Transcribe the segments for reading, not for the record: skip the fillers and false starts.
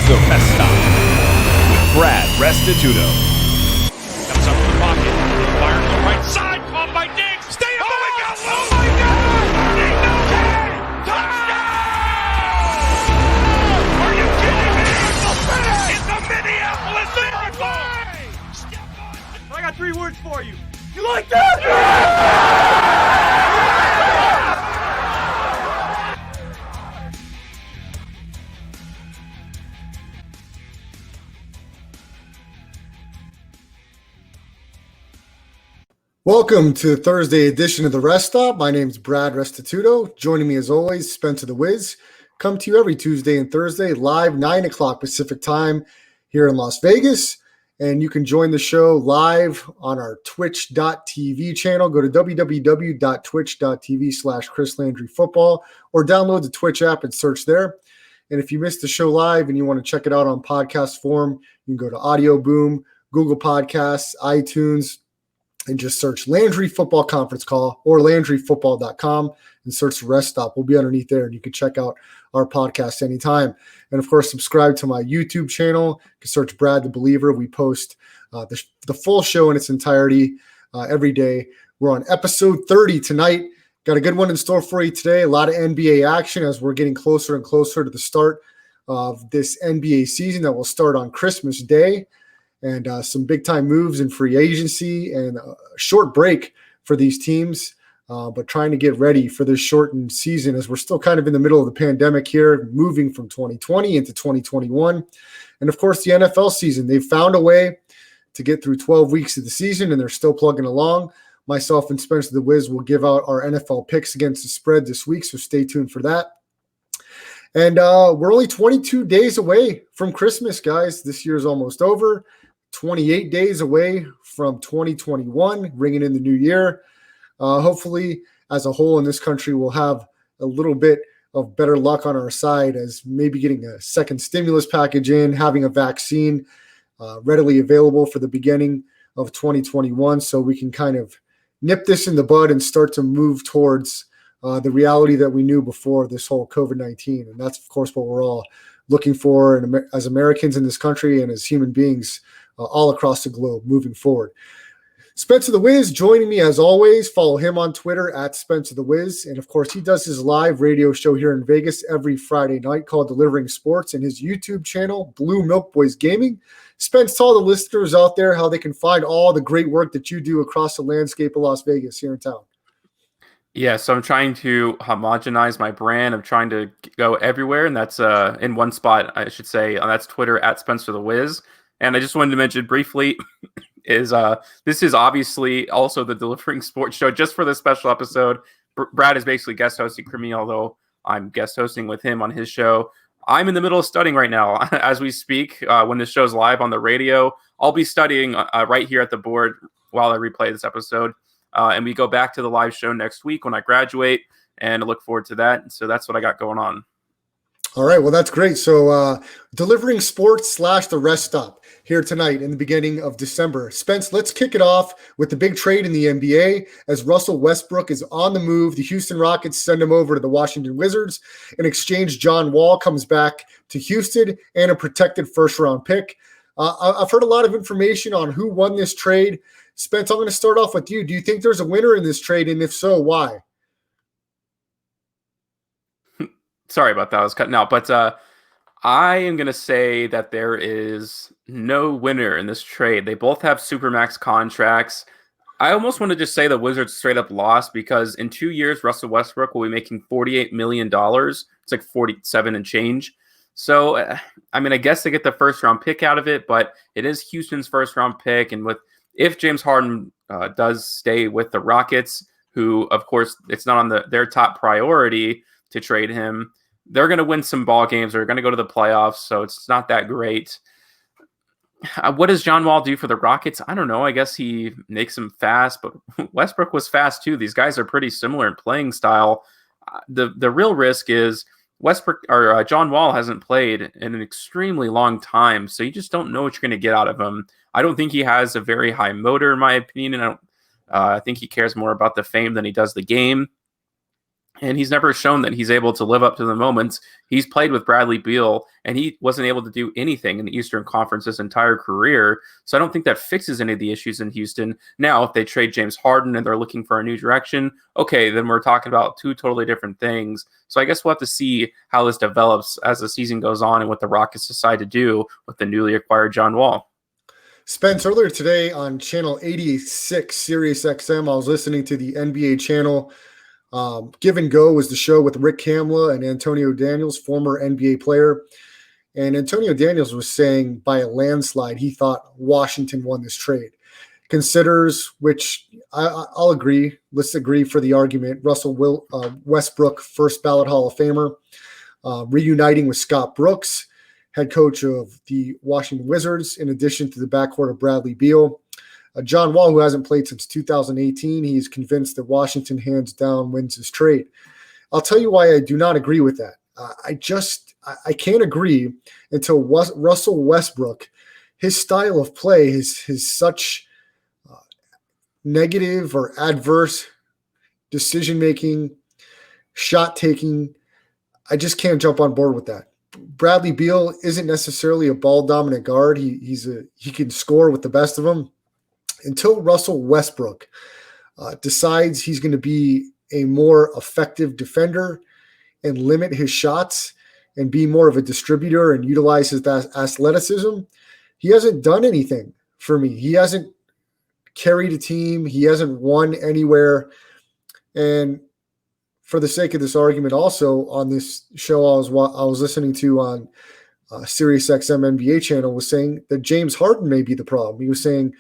The Rest Stop with Brad Restituto. Comes up to the pocket, fires to the right side, caught by Diggs. Stay up! Oh my God! Oh my God! Touchdown! Are you kidding me? It's a Minneapolis Miracle! I got 3 words for you. You like that? Welcome to the Thursday edition of The Rest Stop. My name is Brad Restituto. Joining me as always, Spencer the Wiz. Come to you every Tuesday and Thursday, live 9 o'clock Pacific time here in Las Vegas. And you can join the show live on our twitch.tv channel. Go to www.twitch.tv/Chris Landry Football or download the Twitch app and search there. And if you missed the show live and you want to check it out on podcast form, you can go to Audio Boom, Google Podcasts, iTunes, and just search Landry Football Conference Call or LandryFootball.com and search the Rest Stop. We'll be underneath there, and you can check out our podcast anytime. And, of course, subscribe to my YouTube channel. You can search Brad the Believer. We post the full show in its entirety every day. We're on episode 30 tonight. Got a good one in store for you today. A lot of NBA action as we're getting closer and closer to the start of this NBA season that will start on Christmas Day. And some big-time moves in free agency and a short break for these teams, but trying to get ready for this shortened season as we're still kind of in the middle of the pandemic here, moving from 2020 into 2021. And, of course, the NFL season. They've found a way to get through 12 weeks of the season, and they're still plugging along. Myself and Spencer the Wiz will give out our NFL picks against the spread this week, so stay tuned for that. And we're only 22 days away from Christmas, guys. This year's almost over. 28 days away from 2021, ringing in the new year. Hopefully, as a whole in this country, we'll have a little bit of better luck on our side as maybe getting a second stimulus package in, having a vaccine readily available for the beginning of 2021 so we can kind of nip this in the bud and start to move towards the reality that we knew before this whole COVID-19. And that's, of course, what we're all looking for as Americans in this country and as human beings all across the globe moving forward. Spencer the Wiz joining me as always. Follow him on Twitter at Spencer the Wiz. And of course, he does his live radio show here in Vegas every Friday night called Delivering Sports and his YouTube channel, Blue Milk Boys Gaming. Spence, tell the listeners out there how they can find all the great work that you do across the landscape of Las Vegas here in town. Yeah, so I'm trying to homogenize my brand. I'm trying to go everywhere, and that's in one spot, I should say. That's Twitter at Spencer the Wiz. And I just wanted to mention briefly this is obviously also the Delivering Sports show just for this special episode. Brad is basically guest hosting for me, although I'm guest hosting with him on his show. I'm in the middle of studying right now as we speak. When this show's live on the radio, I'll be studying right here at the board while I replay this episode. And we go back to the live show next week when I graduate, and I look forward to that. So that's what I got going on. All right, well, that's great. So Delivering Sports / The Rest Stop here tonight in the beginning of December. Spence, let's kick it off with the big trade in the NBA as Russell Westbrook is on the move. The Houston Rockets send him over to the Washington Wizards. In exchange, John Wall comes back to Houston and a protected first-round pick. I've heard a lot of information on who won this trade. Spence, I'm going to start off with you. Do you think there's a winner in this trade, and if so, why? Sorry about that. I was cutting out. But I am going to say that there is no winner in this trade. They both have supermax contracts. I almost want to just say the Wizards straight up lost because in 2 years, Russell Westbrook will be making $48 million. It's like 47 and change. So, I mean, I guess they get the first round pick out of it, but it is Houston's first round pick. And if James Harden does stay with the Rockets, who, of course, it's not on their top priority to trade him, they're going to win some ball games. They're going to go to the playoffs, so it's not that great. What does John Wall do for the Rockets? I don't know. I guess he makes them fast, but Westbrook was fast too. These guys are pretty similar in playing style. The real risk is Westbrook or John Wall hasn't played in an extremely long time, so you just don't know what you're going to get out of him. I don't think he has a very high motor, in my opinion, and I think he cares more about the fame than he does the game. And he's never shown that he's able to live up to the moments. He's played with Bradley Beal, and he wasn't able to do anything in the Eastern Conference his entire career. So I don't think that fixes any of the issues in Houston. Now, if they trade James Harden and they're looking for a new direction, okay, then we're talking about two totally different things. So I guess we'll have to see how this develops as the season goes on and what the Rockets decide to do with the newly acquired John Wall. Spence, earlier today on channel 86, Sirius XM, I was listening to the NBA channel. Give and Go was the show with Rick Kamla and Antonio Daniels, former NBA player. And Antonio Daniels was saying by a landslide, he thought Washington won this trade. Considers, which I'll agree, let's agree for the argument, Russell Westbrook, first ballot Hall of Famer, reuniting with Scott Brooks, head coach of the Washington Wizards, in addition to the backcourt of Bradley Beal. John Wall, who hasn't played since 2018, he's convinced that Washington hands down wins his trade. I'll tell you why I do not agree with that. I can't agree until Russell Westbrook, his style of play is such negative or adverse decision-making, shot-taking. I just can't jump on board with that. Bradley Beal isn't necessarily a ball-dominant guard. He can score with the best of them. Until Russell Westbrook decides he's going to be a more effective defender and limit his shots and be more of a distributor and utilize his athleticism, he hasn't done anything for me. He hasn't carried a team. He hasn't won anywhere. And for the sake of this argument, also on this show I was listening to on Sirius XM NBA channel, was saying that James Harden may be the problem. He was saying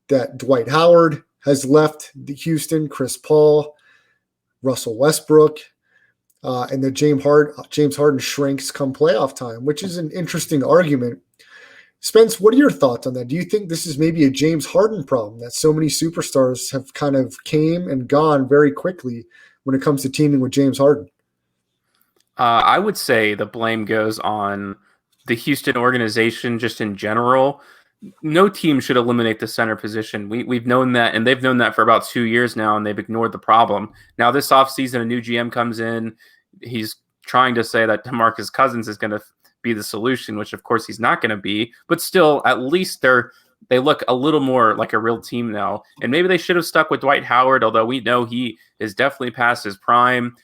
that Dwight Howard has left Houston, Chris Paul, Russell Westbrook, and that James Harden shrinks come playoff time, which is an interesting argument. Spence, what are your thoughts on that? Do you think this is maybe a James Harden problem, that so many superstars have kind of came and gone very quickly when it comes to teaming with James Harden? I would say the blame goes on the Houston organization just in general. No team should eliminate the center position. We've known that, and they've known that for about 2 years now, and they've ignored the problem. Now this offseason, a new GM comes in. He's trying to say that DeMarcus Cousins is going to be the solution, which of course he's not going to be. But still, at least they look a little more like a real team now. And maybe they should have stuck with Dwight Howard, although we know he is definitely past his prime.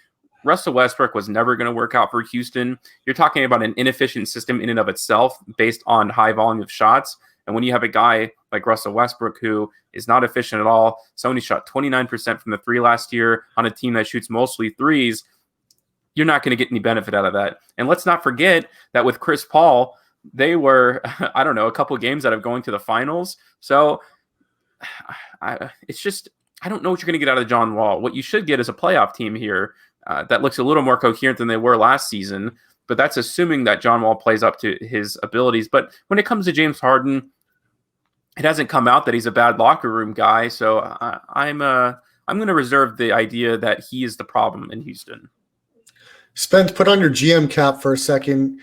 Russell Westbrook was never going to work out for Houston. You're talking about an inefficient system in and of itself based on high volume of shots. And when you have a guy like Russell Westbrook who is not efficient at all, so he shot 29% from the three last year on a team that shoots mostly threes, you're not going to get any benefit out of that. And let's not forget that with Chris Paul, they were, I don't know, a couple of games out of going to the finals. So it's just, I don't know what you're going to get out of John Wall. What you should get is a playoff team here that looks a little more coherent than they were last season. But that's assuming that John Wall plays up to his abilities. But when it comes to James Harden, it hasn't come out that he's a bad locker room guy. So I'm going to reserve the idea that he is the problem in Houston. Spence, put on your GM cap for a second.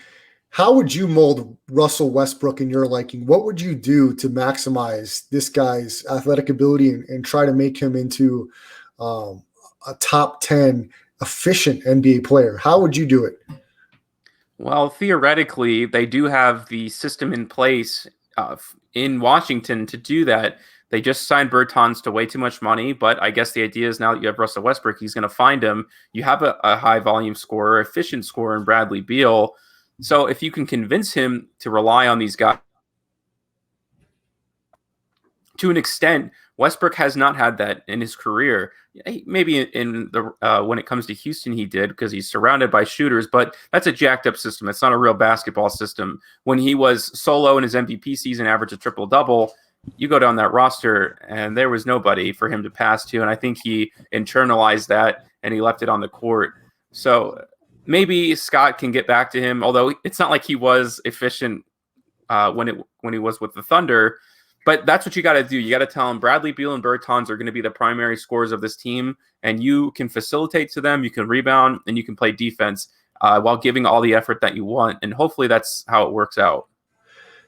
How would you mold Russell Westbrook in your liking? What would you do to maximize this guy's athletic ability and try to make him into a top 10 efficient NBA player? How would you do it? Well, theoretically, they do have the system in place in Washington to do that. They just signed Bertans to way too much money, but I guess the idea is now that you have Russell Westbrook, he's going to find him. You have a high-volume scorer, efficient scorer in Bradley Beal. So if you can convince him to rely on these guys to an extent, Westbrook has not had that in his career. Maybe in the when it comes to Houston, he did because he's surrounded by shooters, but that's a jacked up system. It's not a real basketball system. When he was solo in his MVP season, averaged a triple-double, you go down that roster and there was nobody for him to pass to. And I think he internalized that and he left it on the court. So maybe Scott can get back to him, although it's not like he was efficient when he was with the Thunder. But that's what you got to do. You got to tell him Bradley Beal and Bertans are going to be the primary scorers of this team, and you can facilitate to them, you can rebound, and you can play defense while giving all the effort that you want. And hopefully that's how it works out.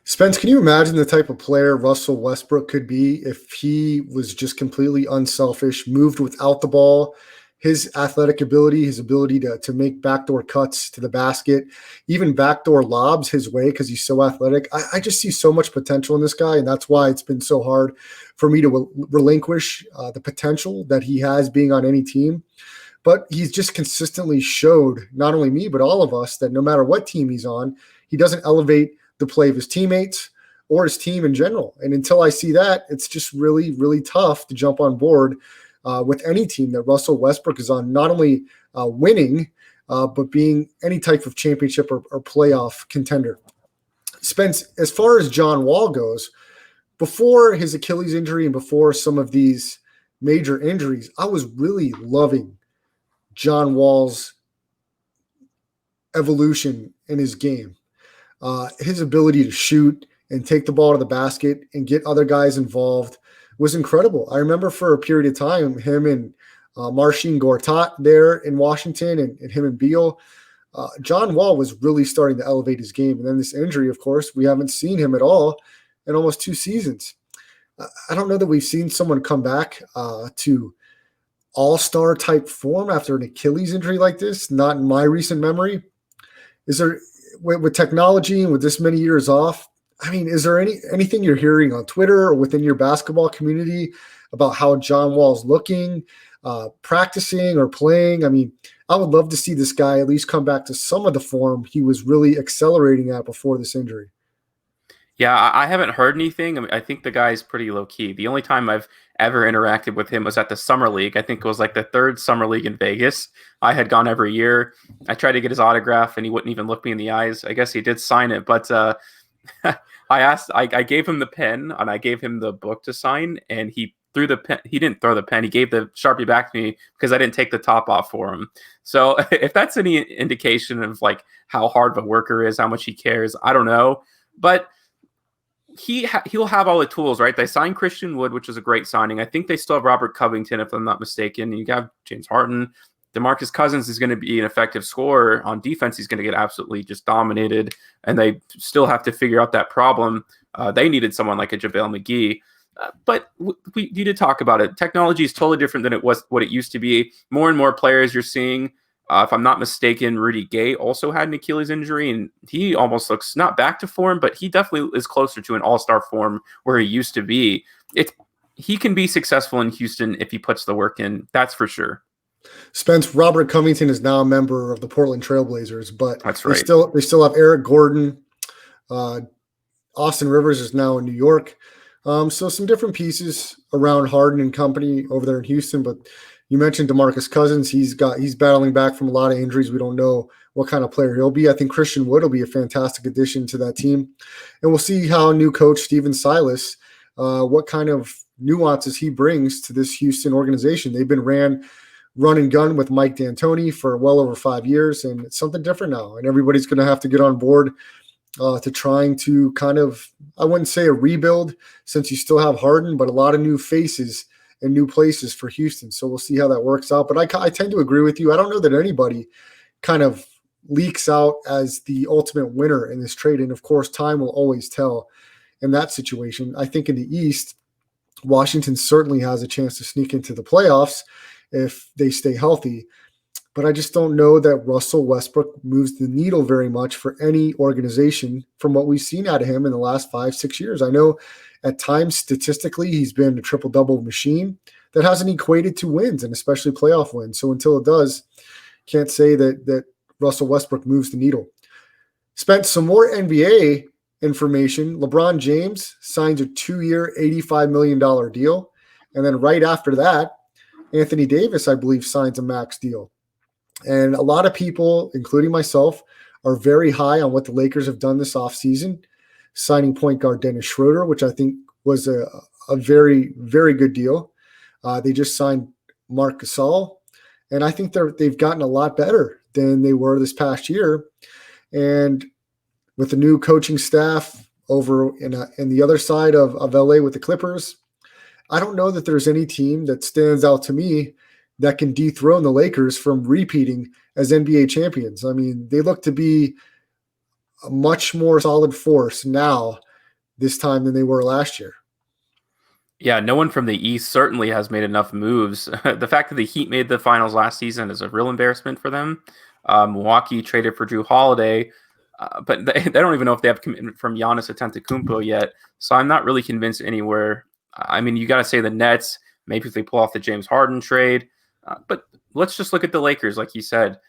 Spence, can you imagine the type of player Russell Westbrook could be if he was just completely unselfish, moved without the ball, his athletic ability, his ability to make backdoor cuts to the basket, even backdoor lobs his way because he's so athletic. I just see so much potential in this guy, and that's why it's been so hard for me to relinquish the potential that he has being on any team. But he's just consistently showed, not only me, but all of us, that no matter what team he's on, he doesn't elevate the play of his teammates or his team in general. And until I see that, it's just really, really tough to jump on board with any team that Russell Westbrook is on, not only winning, but being any type of championship or playoff contender. Spence, as far as John Wall goes, before his Achilles injury and before some of these major injuries, I was really loving John Wall's evolution in his game. His ability to shoot and take the ball to the basket and get other guys involved was incredible. I remember for a period of time, him and Marcin Gortat there in Washington and him and Beal. John Wall was really starting to elevate his game. And then this injury, of course, we haven't seen him at all in almost 2 seasons. I don't know that we've seen someone come back to all-star type form after an Achilles injury like this, not in my recent memory. Is there, with technology and with this many years off, I mean, is there anything you're hearing on Twitter or within your basketball community about how John Wall's looking, practicing or playing? I mean, I would love to see this guy at least come back to some of the form he was really accelerating at before this injury. Yeah, I haven't heard anything. I mean, I think the guy's pretty low key. The only time I've ever interacted with him was at the Summer League. I think it was like the 3rd Summer League in Vegas. I had gone every year. I tried to get his autograph and he wouldn't even look me in the eyes. I guess he did sign it, but I gave him the pen and I gave him the book to sign, and he threw the pen. He didn't throw the pen. He gave the Sharpie back to me because I didn't take the top off for him. So if that's any indication of like how hard of a worker is, how much he cares, I don't know. But he'll have all the tools, right? They signed Christian Wood, which is a great signing. I think they still have Robert Covington, if I'm not mistaken. You have James Harden. DeMarcus Cousins is going to be an effective scorer. On defense, he's going to get absolutely just dominated, and they still have to figure out that problem. They needed someone like a JaVale McGee. But you did talk about it. Technology is totally different than it was what it used to be. More and more players you're seeing. If I'm not mistaken, Rudy Gay also had an Achilles injury, and he almost looks not back to form, but he definitely is closer to an all-star form where he used to be. He can be successful in Houston if he puts the work in. That's for sure. Spence, Robert Covington is now a member of the Portland Trailblazers, but that's right. They still have Eric Gordon. Austin Rivers is now in New York. So some different pieces around Harden and company over there in Houston. But you mentioned DeMarcus Cousins. He's battling back from a lot of injuries. We don't know what kind of player he'll be. I think Christian Wood will be a fantastic addition to that team. And we'll see how new coach Steven Silas, what kind of nuances he brings to this Houston organization. They've been run and gun with Mike D'Antoni for well over 5 years, and it's something different now. And everybody's going to have to get on board to trying to kind of, I wouldn't say a rebuild since you still have Harden, but a lot of new faces and new places for Houston. So we'll see how that works out. But I tend to agree with you. I don't know that anybody kind of leaks out as the ultimate winner in this trade. And of course, time will always tell in that situation. I think in the East, Washington certainly has a chance to sneak into the playoffs if they stay healthy. But I just don't know that Russell Westbrook moves the needle very much for any organization from what we've seen out of him in the last 5-6 years. I know at times statistically he's been a triple-double machine that hasn't equated to wins, and especially playoff wins. So until it does, can't say that Russell Westbrook moves the needle. Spent some more NBA information. LeBron James signs a 2-year, $85 million deal. And then right after that, Anthony Davis, I believe, signs a max deal. And a lot of people, including myself, are very high on what the Lakers have done this offseason, signing point guard Dennis Schroeder, which I think was a very, very good deal. They just signed Marc Gasol, and I think they've gotten a lot better than they were this past year. And with the new coaching staff over in the other side of LA with the Clippers, I don't know that there's any team that stands out to me that can dethrone the Lakers from repeating as NBA champions. I mean, they look to be a much more solid force now this time than they were last year. Yeah, no one from the East certainly has made enough moves. The fact that the Heat made the finals last season is a real embarrassment for them. Milwaukee traded for Drew Holiday, but they don't even know if they have commitment from Giannis Antetokounmpo yet. So I'm not really convinced anywhere. I mean, you got to say the Nets, maybe if they pull off the James Harden trade. But let's just look at the Lakers, like you said.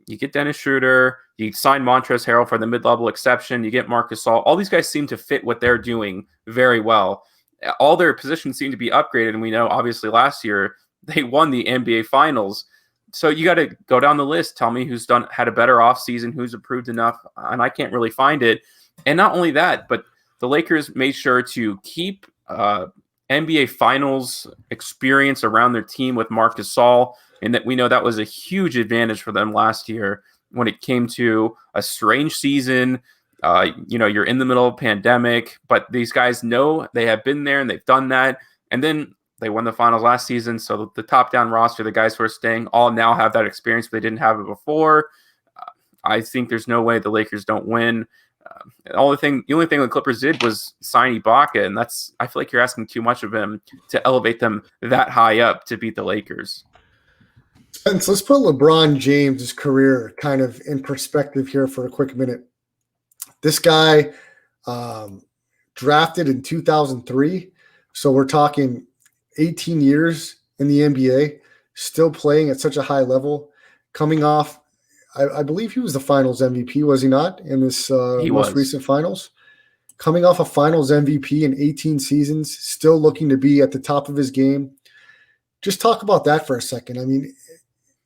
You get Dennis Schroeder, you sign Montrezl Harrell for the mid-level exception, you get Marc Gasol. All these guys seem to fit what they're doing very well. All their positions seem to be upgraded, and we know obviously last year they won the NBA Finals. So you got to go down the list. Tell me who's had a better offseason, who's improved enough, and I can't really find it. And not only that, but the Lakers made sure to keep NBA Finals experience around their team with Marc Gasol, and that we know that was a huge advantage for them last year when it came to a strange season. You're in the middle of a pandemic, but these guys know they have been there and they've done that. And then they won the finals last season. So the top-down roster, the guys who are staying, all now have that experience, but they didn't have it before. I think there's no way the Lakers don't win. The only thing the Clippers did was sign Ibaka, and I feel like you're asking too much of him to elevate them that high up to beat the Lakers. Spence, let's put LeBron James' career kind of in perspective here for a quick minute. This guy drafted in 2003, so we're talking 18 years in the NBA, still playing at such a high level, coming off, I believe he was the finals MVP, was he not, in this most recent finals? Coming off a finals MVP in 18 seasons, still looking to be at the top of his game. Just talk about that for a second. I mean,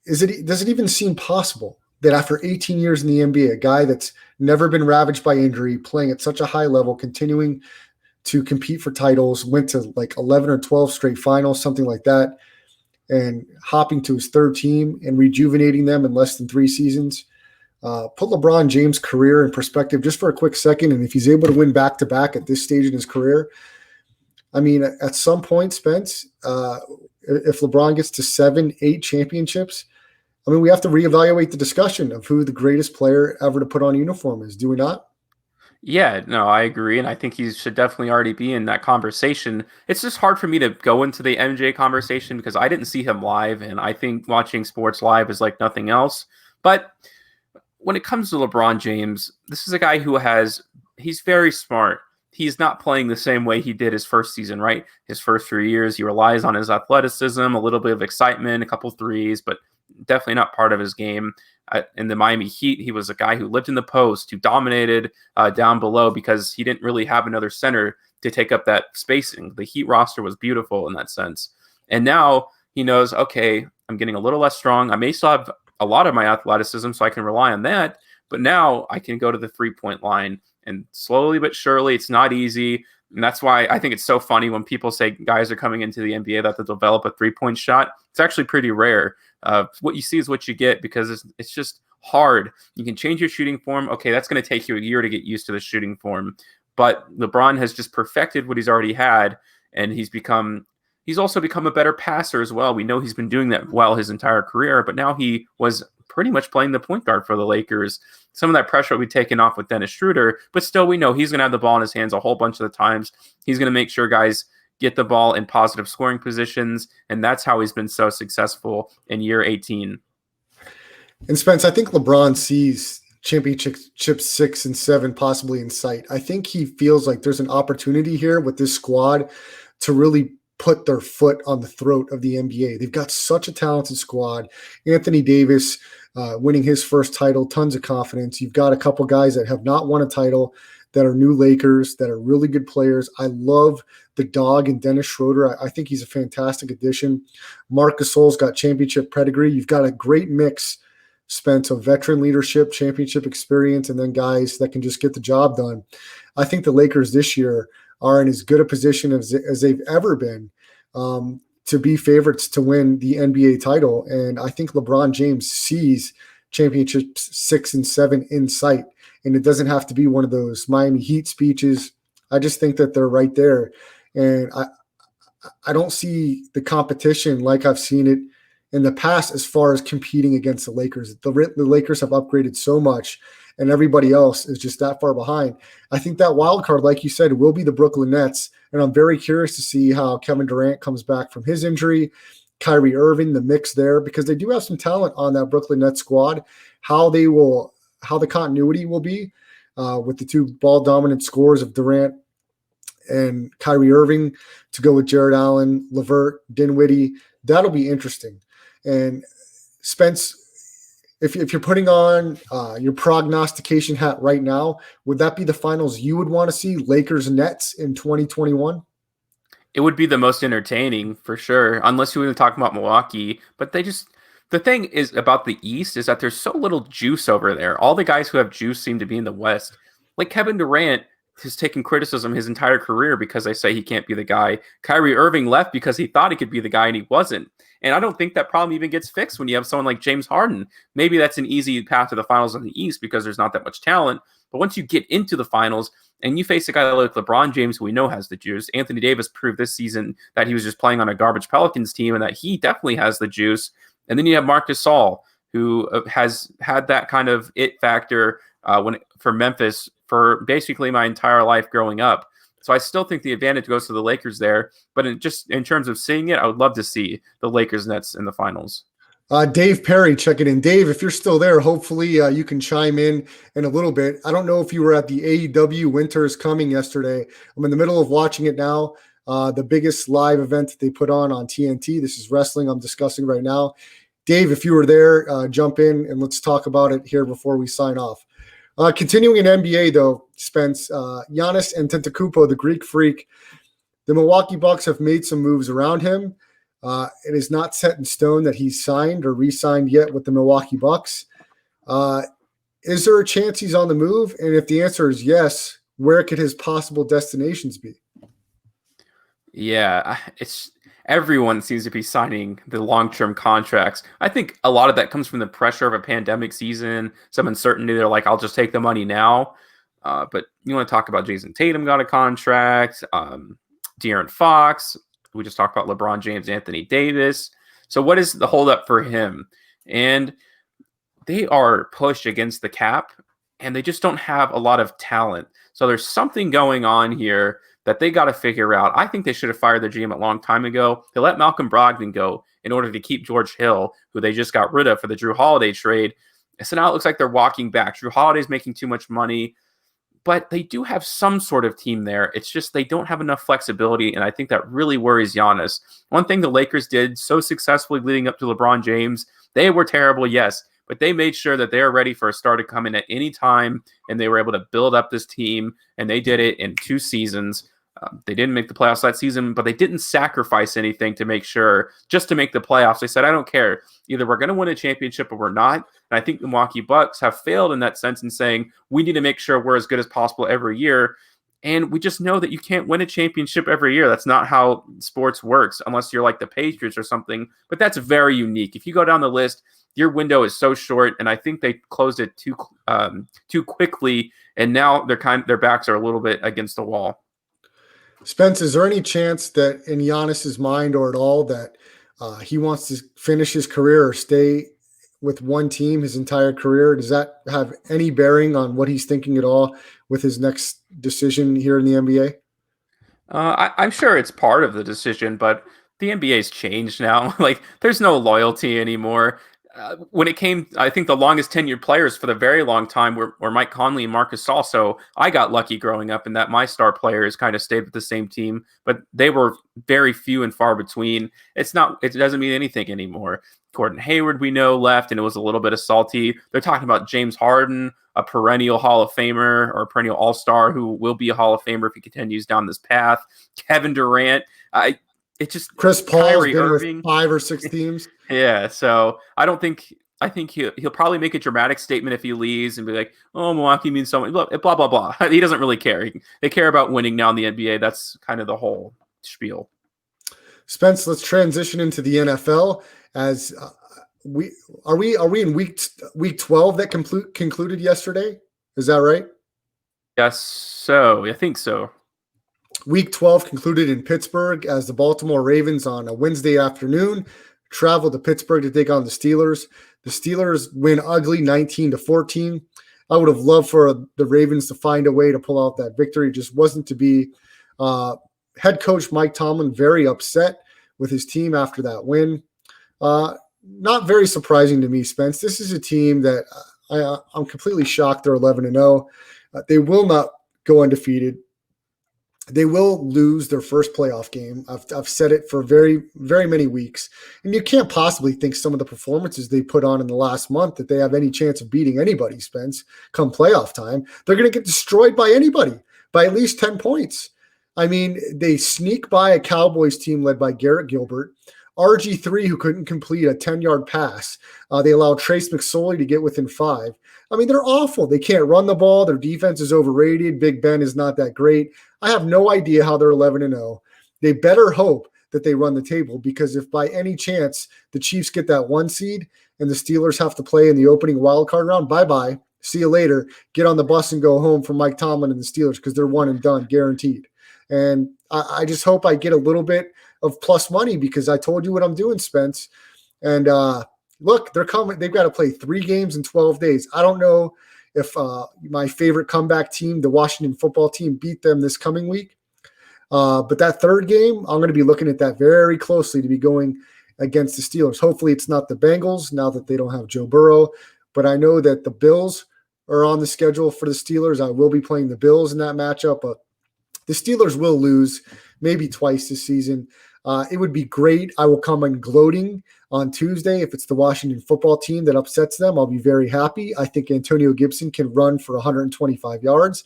does it even seem possible that after 18 years in the NBA, a guy that's never been ravaged by injury, playing at such a high level, continuing to compete for titles, went to like 11 or 12 straight finals, something like that, and hopping to his third team and rejuvenating them in less than 3 seasons? Put LeBron James' career in perspective just for a quick second, and if he's able to win back-to-back at this stage in his career, I mean, at some point, Spence, if LeBron gets to 7, 8 championships, I mean, we have to reevaluate the discussion of who the greatest player ever to put on a uniform is, do we not? Yeah, no, I agree. And I think he should definitely already be in that conversation. It's just hard for me to go into the MJ conversation because I didn't see him live. And I think watching sports live is like nothing else. But when it comes to LeBron James, this is a guy he's very smart. He's not playing the same way he did his first season, right? His first 3 years, he relies on his athleticism, a little bit of excitement, a couple threes, but definitely not part of his game. In the Miami Heat, he was a guy who lived in the post, who dominated down below because he didn't really have another center to take up that spacing. The Heat roster was beautiful in that sense. And now he knows, okay, I'm getting a little less strong. I may still have a lot of my athleticism, so I can rely on that. But now I can go to the three-point line. And slowly but surely, it's not easy. And that's why I think it's so funny when people say guys are coming into the NBA that they'll develop a three-point shot. It's actually pretty rare. What you see is what you get because it's just hard. You can change your shooting form. Okay, that's going to take you a year to get used to the shooting form. But LeBron has just perfected what he's already had, and he's also become a better passer as well. We know he's been doing that well his entire career, but now he was pretty much playing the point guard for the Lakers. Some of that pressure will be taken off with Dennis Schroeder, but still we know he's going to have the ball in his hands a whole bunch of the times. He's going to make sure guys get the ball in positive scoring positions, and that's how he's been so successful in year 18. And Spence, I think LeBron sees championship 6 and 7 possibly in sight. I think he feels like there's an opportunity here with this squad to really put their foot on the throat of the NBA. They've got such a talented squad. Anthony Davis winning his first title, tons of confidence. You've got a couple guys that have not won a title that are new Lakers, that are really good players. I love the dog and Dennis Schroeder. I think he's a fantastic addition. Marc Gasol's got championship pedigree. You've got a great mix, Spence, of veteran leadership, championship experience, and then guys that can just get the job done. I think the Lakers this year are in as good a position as they've ever been to be favorites to win the NBA title. And I think LeBron James sees championships 6 and 7 in sight. And it doesn't have to be one of those Miami Heat speeches. I just think that they're right there. And I don't see the competition like I've seen it in the past as far as competing against the Lakers. The Lakers have upgraded so much, and everybody else is just that far behind. I think that wild card, like you said, will be the Brooklyn Nets, and I'm very curious to see how Kevin Durant comes back from his injury, Kyrie Irving, the mix there, because they do have some talent on that Brooklyn Nets squad. How the continuity will be with the two ball dominant scorers of Durant and Kyrie Irving to go with Jared Allen, LeVert, Dinwiddie, that'll be interesting. And Spence, if you're putting on your prognostication hat right now, would that be the finals you would want to see, Lakers Nets in 2021? It would be the most entertaining for sure, unless you were talking about Milwaukee. But the thing is about the East is that there's so little juice over there. All the guys who have juice seem to be in the West. Like Kevin Durant has taken criticism his entire career because they say he can't be the guy. Kyrie Irving left because he thought he could be the guy and he wasn't. And I don't think that problem even gets fixed when you have someone like James Harden. Maybe that's an easy path to the finals in the East because there's not that much talent. But once you get into the finals and you face a guy like LeBron James, who we know has the juice, Anthony Davis proved this season that he was just playing on a garbage Pelicans team and that he definitely has the juice. And then you have Marc Gasol, who has had that kind of it factor for Memphis for basically my entire life growing up. So I still think the advantage goes to the Lakers there. But in terms of seeing it, I would love to see the Lakers Nets in the finals. Dave Perry checking in. Dave, if you're still there, hopefully you can chime in a little bit. I don't know if you were at the AEW Winter is Coming yesterday. I'm in the middle of watching it now. The biggest live event that they put on TNT. This is wrestling I'm discussing right now. Dave, if you were there, jump in and let's talk about it here before we sign off. Continuing in NBA, though, Spence, Giannis Antetokounmpo, the Greek Freak, the Milwaukee Bucks have made some moves around him. It is not set in stone that he's signed or re-signed yet with the Milwaukee Bucks. Is there a chance he's on the move? And if the answer is yes, where could his possible destinations be? Yeah, everyone seems to be signing the long-term contracts. I think a lot of that comes from the pressure of a pandemic season, some uncertainty. They're like, I'll just take the money now. But you want to talk about Jason Tatum got a contract, De'Aaron Fox. We just talked about LeBron James, Anthony Davis. So what is the holdup for him? And they are pushed against the cap, and they just don't have a lot of talent. So there's something going on here that they got to figure out. I think they should have fired their GM a long time ago. They let Malcolm Brogdon go in order to keep George Hill, who they just got rid of for the Drew Holiday trade. So now it looks like they're walking back. Drew Holiday's making too much money, but they do have some sort of team there. It's just they don't have enough flexibility, and I think that really worries Giannis. One thing the Lakers did so successfully leading up to LeBron James, they were terrible, yes, but they made sure that they were ready for a star to come in at any time, and they were able to build up this team, and they did it in 2 seasons. They didn't make the playoffs that season, but they didn't sacrifice anything to make sure, just to make the playoffs. They said, I don't care. Either we're going to win a championship or we're not. And I think the Milwaukee Bucks have failed in that sense in saying, we need to make sure we're as good as possible every year. And we just know that you can't win a championship every year. That's not how sports works, unless you're like the Patriots or something. But that's very unique. If you go down the list, your window is so short, and I think they closed it too quickly, and now their backs are a little bit against the wall. Spence, is there any chance that in Giannis's mind or at all that he wants to finish his career or stay with one team his entire career? Does that have any bearing on what he's thinking at all with his next decision here in the NBA? I'm sure it's part of the decision, but the NBA's changed now. Like, there's no loyalty anymore. When it came, I think the longest tenured players for the very long time were Mike Conley and Marc Gasol. So I got lucky growing up in that my star players kind of stayed with the same team, but they were very few and far between. It doesn't mean anything anymore. Gordon Hayward, we know, left, and it was a little bit of salty. They're talking about James Harden, a perennial Hall of Famer or a perennial All-Star who will be a Hall of Famer if he continues down this path. Kevin Durant, Chris Paul's been Irving with 5 or 6 teams. Yeah, so I think he'll probably make a dramatic statement if he leaves and be like, "Oh, Milwaukee means so much." Blah blah blah. He doesn't really care. They care about winning now in the NBA. That's kind of the whole spiel. Spence, let's transition into the NFL. As we in week 12 that concluded yesterday? Is that right? Yes, so I think so. Week 12 concluded in Pittsburgh as the Baltimore Ravens on a Wednesday afternoon traveled to Pittsburgh to take on the Steelers. The Steelers win ugly 19-14. I would have loved for the Ravens to find a way to pull out that victory. It just wasn't to be. Head coach Mike Tomlin very upset with his team after that win. Not very surprising to me, Spence. This is a team that I'm completely shocked they're 11-0. They will not go undefeated. They will lose their first playoff game. I've said it for very, very many weeks. And you can't possibly think some of the performances they put on in the last month that they have any chance of beating anybody, Spence, come playoff time. They're going to get destroyed by anybody by at least 10 points. I mean, they sneak by a Cowboys team led by Garrett Gilbert. RG3, who couldn't complete a 10-yard pass. They allowed Trace McSorley to get within 5. I mean, they're awful. They can't run the ball. Their defense is overrated. Big Ben is not that great. I have no idea how they're 11-0. They better hope that they run the table, because if by any chance the Chiefs get that 1 seed and the Steelers have to play in the opening wildcard round, bye-bye. See you later. Get on the bus and go home for Mike Tomlin and the Steelers, because they're one and done, guaranteed. And I just hope I get a little bit of plus money, because I told you what I'm doing, Spence. And look, they're coming. They've got to play 3 games in 12 days. I don't know if my favorite comeback team, the Washington football team, beat them this coming week. But that third game, I'm going to be looking at that very closely to be going against the Steelers. Hopefully it's not the Bengals now that they don't have Joe Burrow. But I know that the Bills are on the schedule for the Steelers. I will be playing the Bills in that matchup. But the Steelers will lose maybe twice this season. It would be great. I will come in gloating on Tuesday. If it's the Washington football team that upsets them, I'll be very happy. I think Antonio Gibson can run for 125 yards.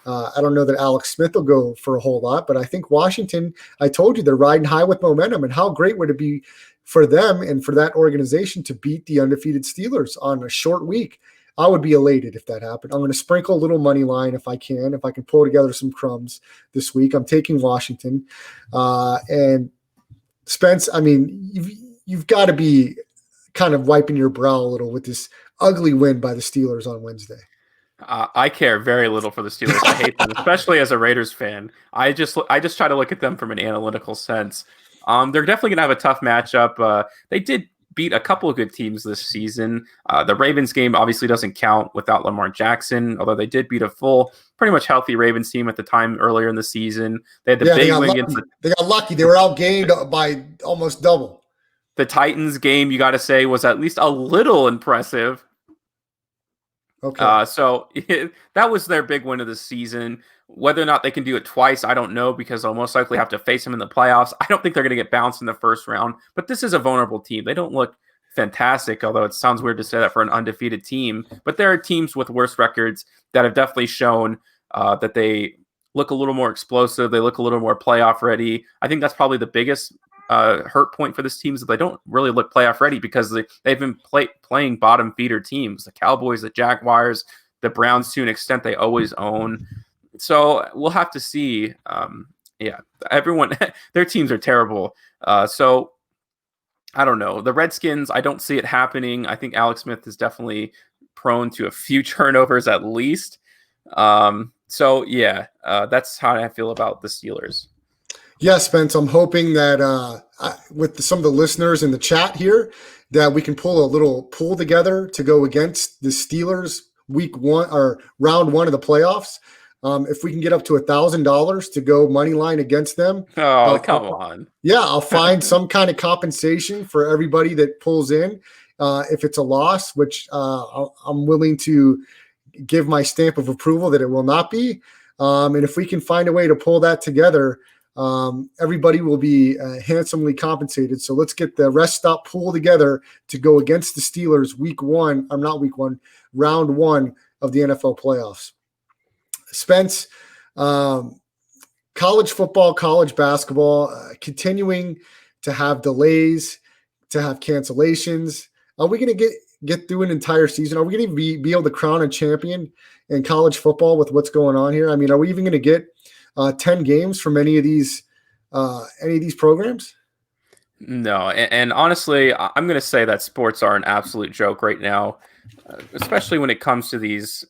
I don't know that Alex Smith will go for a whole lot, but I think Washington, I told you, they're riding high with momentum. And how great would it be for them and for that organization to beat the undefeated Steelers on a short week? I would be elated if that happened. I'm going to sprinkle a little money line if I can pull together some crumbs this week. I'm taking Washington. And Spence, I mean, you've got to be kind of wiping your brow a little with this ugly win by the Steelers on Wednesday. I care very little for the Steelers. I hate them, especially as a Raiders fan. I just try to look at them from an analytical sense. They're definitely going to have a tough matchup. They did beat a couple of good teams this season. The Ravens game obviously doesn't count without Lamar Jackson, although they did beat a full, pretty much healthy Ravens team at the time earlier in the season. They had the big win against they got lucky. They were outgained by almost double. The Titans game, you got to say, was at least a little impressive. Okay. So that was their big win of the season. Whether or not they can do it twice, I don't know, because they'll most likely have to face them in the playoffs. I don't think they're going to get bounced in the first round, but this is a vulnerable team. They don't look fantastic, although it sounds weird to say that for an undefeated team. But there are teams with worse records that have definitely shown that they look a little more explosive. They look a little more playoff ready. I think that's probably the biggest hurt point for this team, is that they don't really look playoff ready, because they've been playing bottom feeder teams, the Cowboys, the Jaguars, the Browns to an extent they always own. So we'll have to see. Everyone, their teams are terrible. So I don't know. The Redskins, I don't see it happening. I think Alex Smith is definitely prone to a few turnovers at least. That's how I feel about the Steelers. Yeah, Spence, I'm hoping that with some of the listeners in the chat here, that we can pull a little pool together to go against the Steelers week 1 or round 1 of the playoffs. If we can get up to $1,000 to go money line against them. Oh, come on. Yeah, I'll find some kind of compensation for everybody that pulls in. If it's a loss, which I'm willing to give my stamp of approval that it will not be. And if we can find a way to pull that together, everybody will be handsomely compensated. So let's get the rest stop pool together to go against the Steelers round 1 of the NFL playoffs. Spence, college football, college basketball, continuing to have delays, to have cancellations. Are we going to get through an entire season? Are we going to be able to crown a champion in college football with what's going on here? I mean, are we even going to get 10 games from any of these programs? No, and honestly, I'm going to say that sports are an absolute joke right now, especially when it comes to these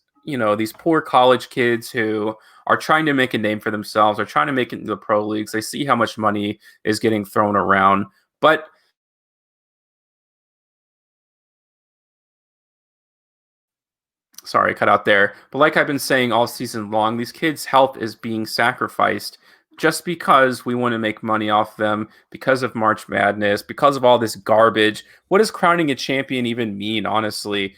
poor college kids who are trying to make a name for themselves, are trying to make it into the pro leagues. They see how much money is getting thrown around, but sorry, cut out there. But like I've been saying all season long, these kids' health is being sacrificed just because we want to make money off them, because of March Madness, because of all this garbage. What does crowning a champion even mean, honestly?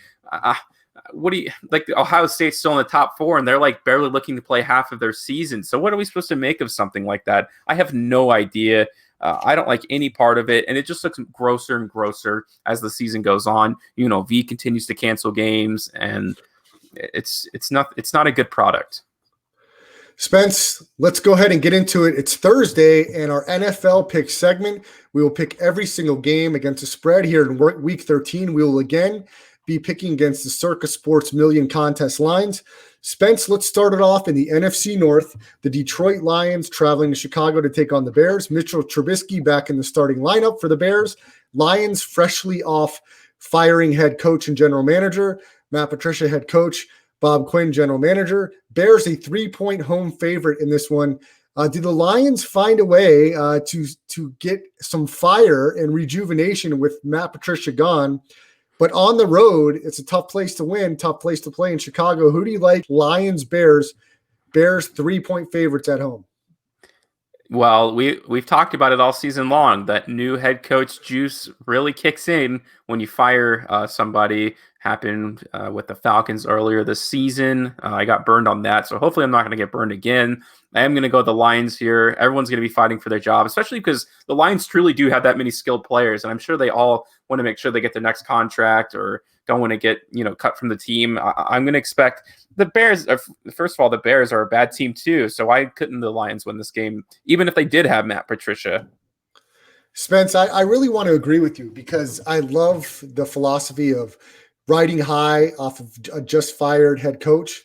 What do you like? Ohio State's still in the top 4, and they're like barely looking to play half of their season. So what are we supposed to make of something like that? I have no idea. I don't like any part of it, and it just looks grosser and grosser as the season goes on. V continues to cancel games, and it's not a good product. Spence, let's go ahead and get into it. It's Thursday, and our NFL pick segment. We will pick every single game against the spread here in week 13. We will again be picking against the Circa Sports Million contest lines. Spence, let's start it off in the NFC North. The Detroit Lions traveling to Chicago to take on the Bears. Mitchell Trubisky back in the starting lineup for the Bears. Lions freshly off firing head coach and general manager. Matt Patricia, head coach. Bob Quinn, general manager. Bears a 3-point home favorite in this one. Do the Lions find a way to get some fire and rejuvenation with Matt Patricia gone? But on the road, it's a tough place to win, tough place to play in Chicago. Who do you like? Lions, Bears. Bears 3-point favorites at home. Well, we've talked about it all season long. That new head coach juice really kicks in when you fire somebody. Happened with the Falcons earlier this season. I got burned on that, so hopefully I'm not going to get burned again. I am going to go with the Lions here. Everyone's going to be fighting for their job, especially because the Lions truly do have that many skilled players, and I'm sure they all want to make sure they get their next contract or don't want to get cut from the team. I'm going to expect the Bears. First of all, the Bears are a bad team too, so why couldn't the Lions win this game, even if they did have Matt Patricia? Spence, I really want to agree with you because I love the philosophy of riding high off of a just fired head coach.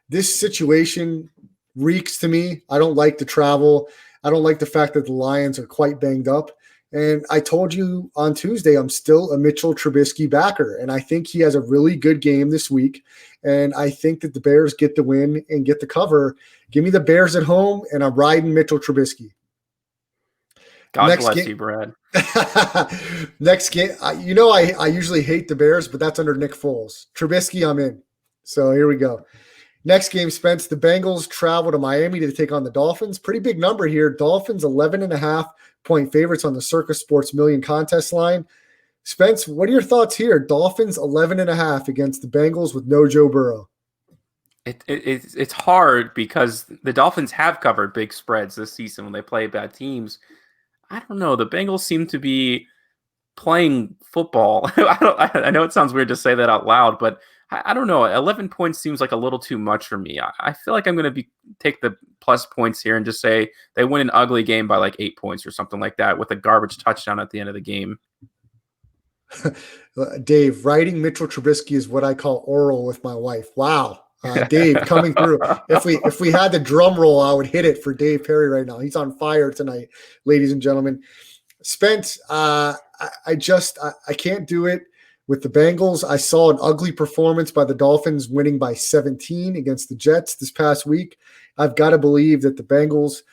This situation reeks to me. I don't like the travel. I don't like the fact that the Lions are quite banged up. And I told you on Tuesday, I'm still a Mitchell Trubisky backer. And I think he has a really good game this week. And I think that the Bears get the win and get the cover. Give me the Bears at home, and I'm riding Mitchell Trubisky. God bless you, Brad. Next game, I usually hate the Bears, but that's under Nick Foles. Trubisky, I'm in. So here we go. Next game, Spence, the Bengals travel to Miami to take on the Dolphins. Pretty big number here. Dolphins 11.5-point favorites on the Circa Sports Million contest line. Spence, what are your thoughts here? Dolphins 11.5 against the Bengals with no Joe Burrow. It's hard because the Dolphins have covered big spreads this season when they play bad teams. I don't know. The Bengals seem to be playing football. I know it sounds weird to say that out loud, but I don't know. 11 points seems like a little too much for me. I feel like I'm going to take the plus points here and just say they win an ugly game by like 8 points or something like that with a garbage touchdown at the end of the game. Dave, writing Mitchell Trubisky is what I call oral with my wife. Wow. Dave coming through. If we had the drum roll, I would hit it for Dave Perry right now. He's on fire tonight, ladies and gentlemen. Spence, I can't do it with the Bengals. I saw an ugly performance by the Dolphins winning by 17 against the Jets this past week. I've got to believe that the Bengals,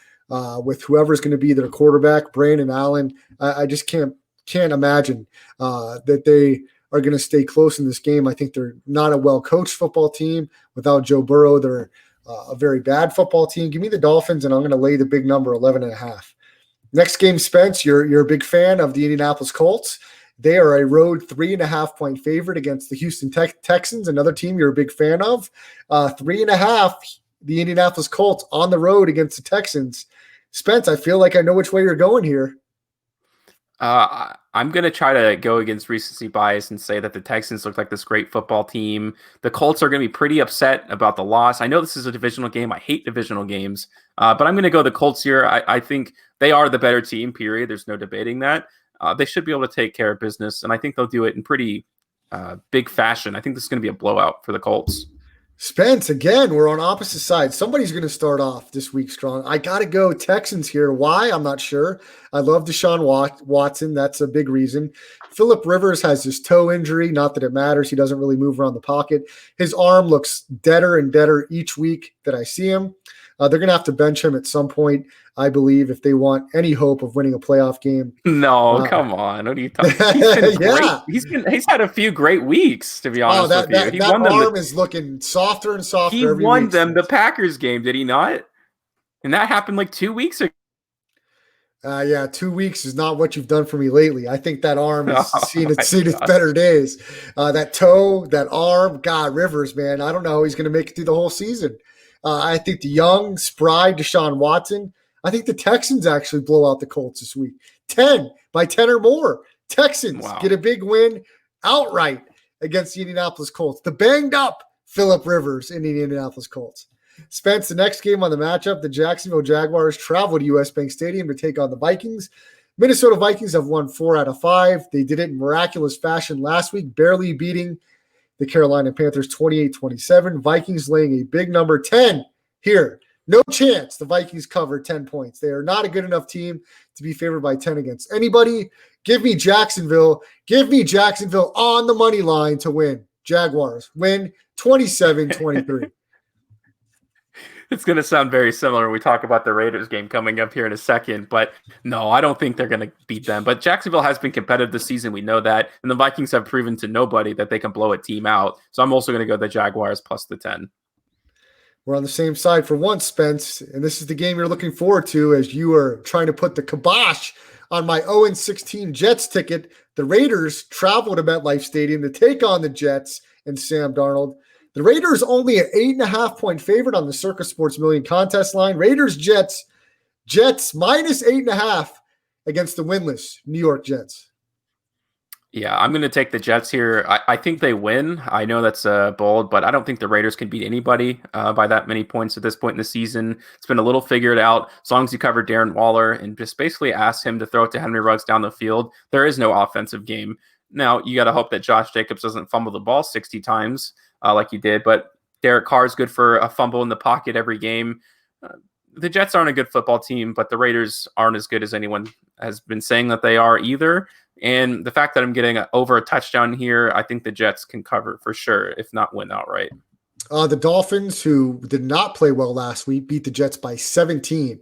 with whoever's going to be their quarterback, Brandon Allen, I just can't imagine that they are going to stay close in this game. I think they're not a well-coached football team. Without Joe Burrow, they're a very bad football team. Give me the Dolphins, and I'm going to lay the big number, 11.5. Next game, Spence, you're a big fan of the Indianapolis Colts. They are a road 3.5-point favorite against the Houston Texans, another team you're a big fan of. 3.5, the Indianapolis Colts on the road against the Texans. Spence, I feel like I know which way you're going here. I'm going to try to go against recency bias and say that the Texans look like this great football team. The Colts are going to be pretty upset about the loss. I know this is a divisional game. I hate divisional games, but I'm going to go the Colts here. I think they are the better team, period. There's no debating that. They should be able to take care of business, and I think they'll do it in pretty big fashion. I think this is going to be a blowout for the Colts. Spence, again, we're on opposite sides. Somebody's going to start off this week strong. I got to go Texans here. Why? I'm not sure. I love Deshaun Watson. That's a big reason. Phillip Rivers has this toe injury. Not that it matters. He doesn't really move around the pocket. His arm looks deader and deader each week that I see him. They're going to have to bench him at some point, I believe, if they want any hope of winning a playoff game. No, come on. What are you talking? He's been great. He's had a few great weeks, to be honest with you. He won arm is looking softer and softer. He every won week them the Packers game, did he not? And that happened like 2 weeks ago. 2 weeks is not what you've done for me lately. I think that arm has seen its better days. That toe, that arm, God, Rivers, man. I don't know how he's going to make it through the whole season. I think the young, spry Deshaun Watson. I think the Texans actually blow out the Colts this week. 10 or more. Texans get a big win outright against the Indianapolis Colts. The banged up Phillip Rivers in the Indianapolis Colts. Spence, the next game on the matchup, the Jacksonville Jaguars travel to US Bank Stadium to take on the Vikings. Minnesota Vikings have won 4 out of 5. They did it in miraculous fashion last week, barely beating the Carolina Panthers 28-27. Vikings laying a big number 10 here. No chance the Vikings cover 10 points. They are not a good enough team to be favored by 10 against anybody. Give me Jacksonville. Give me Jacksonville on the money line to win. Jaguars win 27-23. It's going to sound very similar when we talk about the Raiders game coming up here in a second, but no, I don't think they're going to beat them. But Jacksonville has been competitive this season. We know that. And the Vikings have proven to nobody that they can blow a team out. So I'm also going to go the Jaguars plus the 10. We're on the same side for once, Spence. And this is the game you're looking forward to as you are trying to put the kibosh on my 0-16 Jets ticket. The Raiders travel to MetLife Stadium to take on the Jets and Sam Darnold. The Raiders only an 8.5-point favorite on the Circa Sports Million contest line. Raiders, Jets minus 8.5 against the winless New York Jets. Yeah, I'm going to take the Jets here. I think they win. I know that's bold, but I don't think the Raiders can beat anybody by that many points at this point in the season. It's been a little figured out. As long as you cover Darren Waller and just basically ask him to throw it to Henry Ruggs down the field, there is no offensive game. Now, you got to hope that Josh Jacobs doesn't fumble the ball 60 times like he did, but Derek Carr is good for a fumble in the pocket every game. The Jets aren't a good football team, but the Raiders aren't as good as anyone has been saying that they are either. And the fact that I'm getting over a touchdown here, I think the Jets can cover for sure, if not win outright. The Dolphins, who did not play well last week, beat the Jets by 17.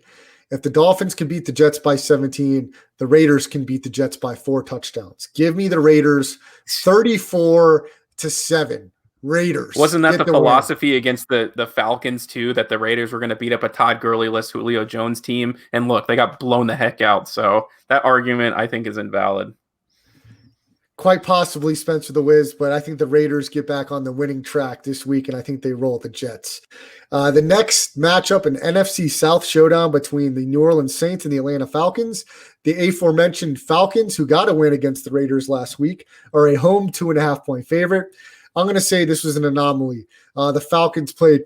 If the Dolphins can beat the Jets by 17, the Raiders can beat the Jets by 4 touchdowns. Give me the Raiders 34-7. Raiders. Wasn't that the philosophy against the Falcons too, that the Raiders were going to beat up a Todd Gurley-less Julio Jones team? And look, they got blown the heck out. So that argument, I think, is invalid. Quite possibly Spencer the Wiz, but I think the Raiders get back on the winning track this week, and I think they roll the Jets. The next matchup, an NFC South showdown between the New Orleans Saints and the Atlanta Falcons. The aforementioned Falcons, who got a win against the Raiders last week, are a home 2.5-point favorite. I'm going to say this was an anomaly. The Falcons played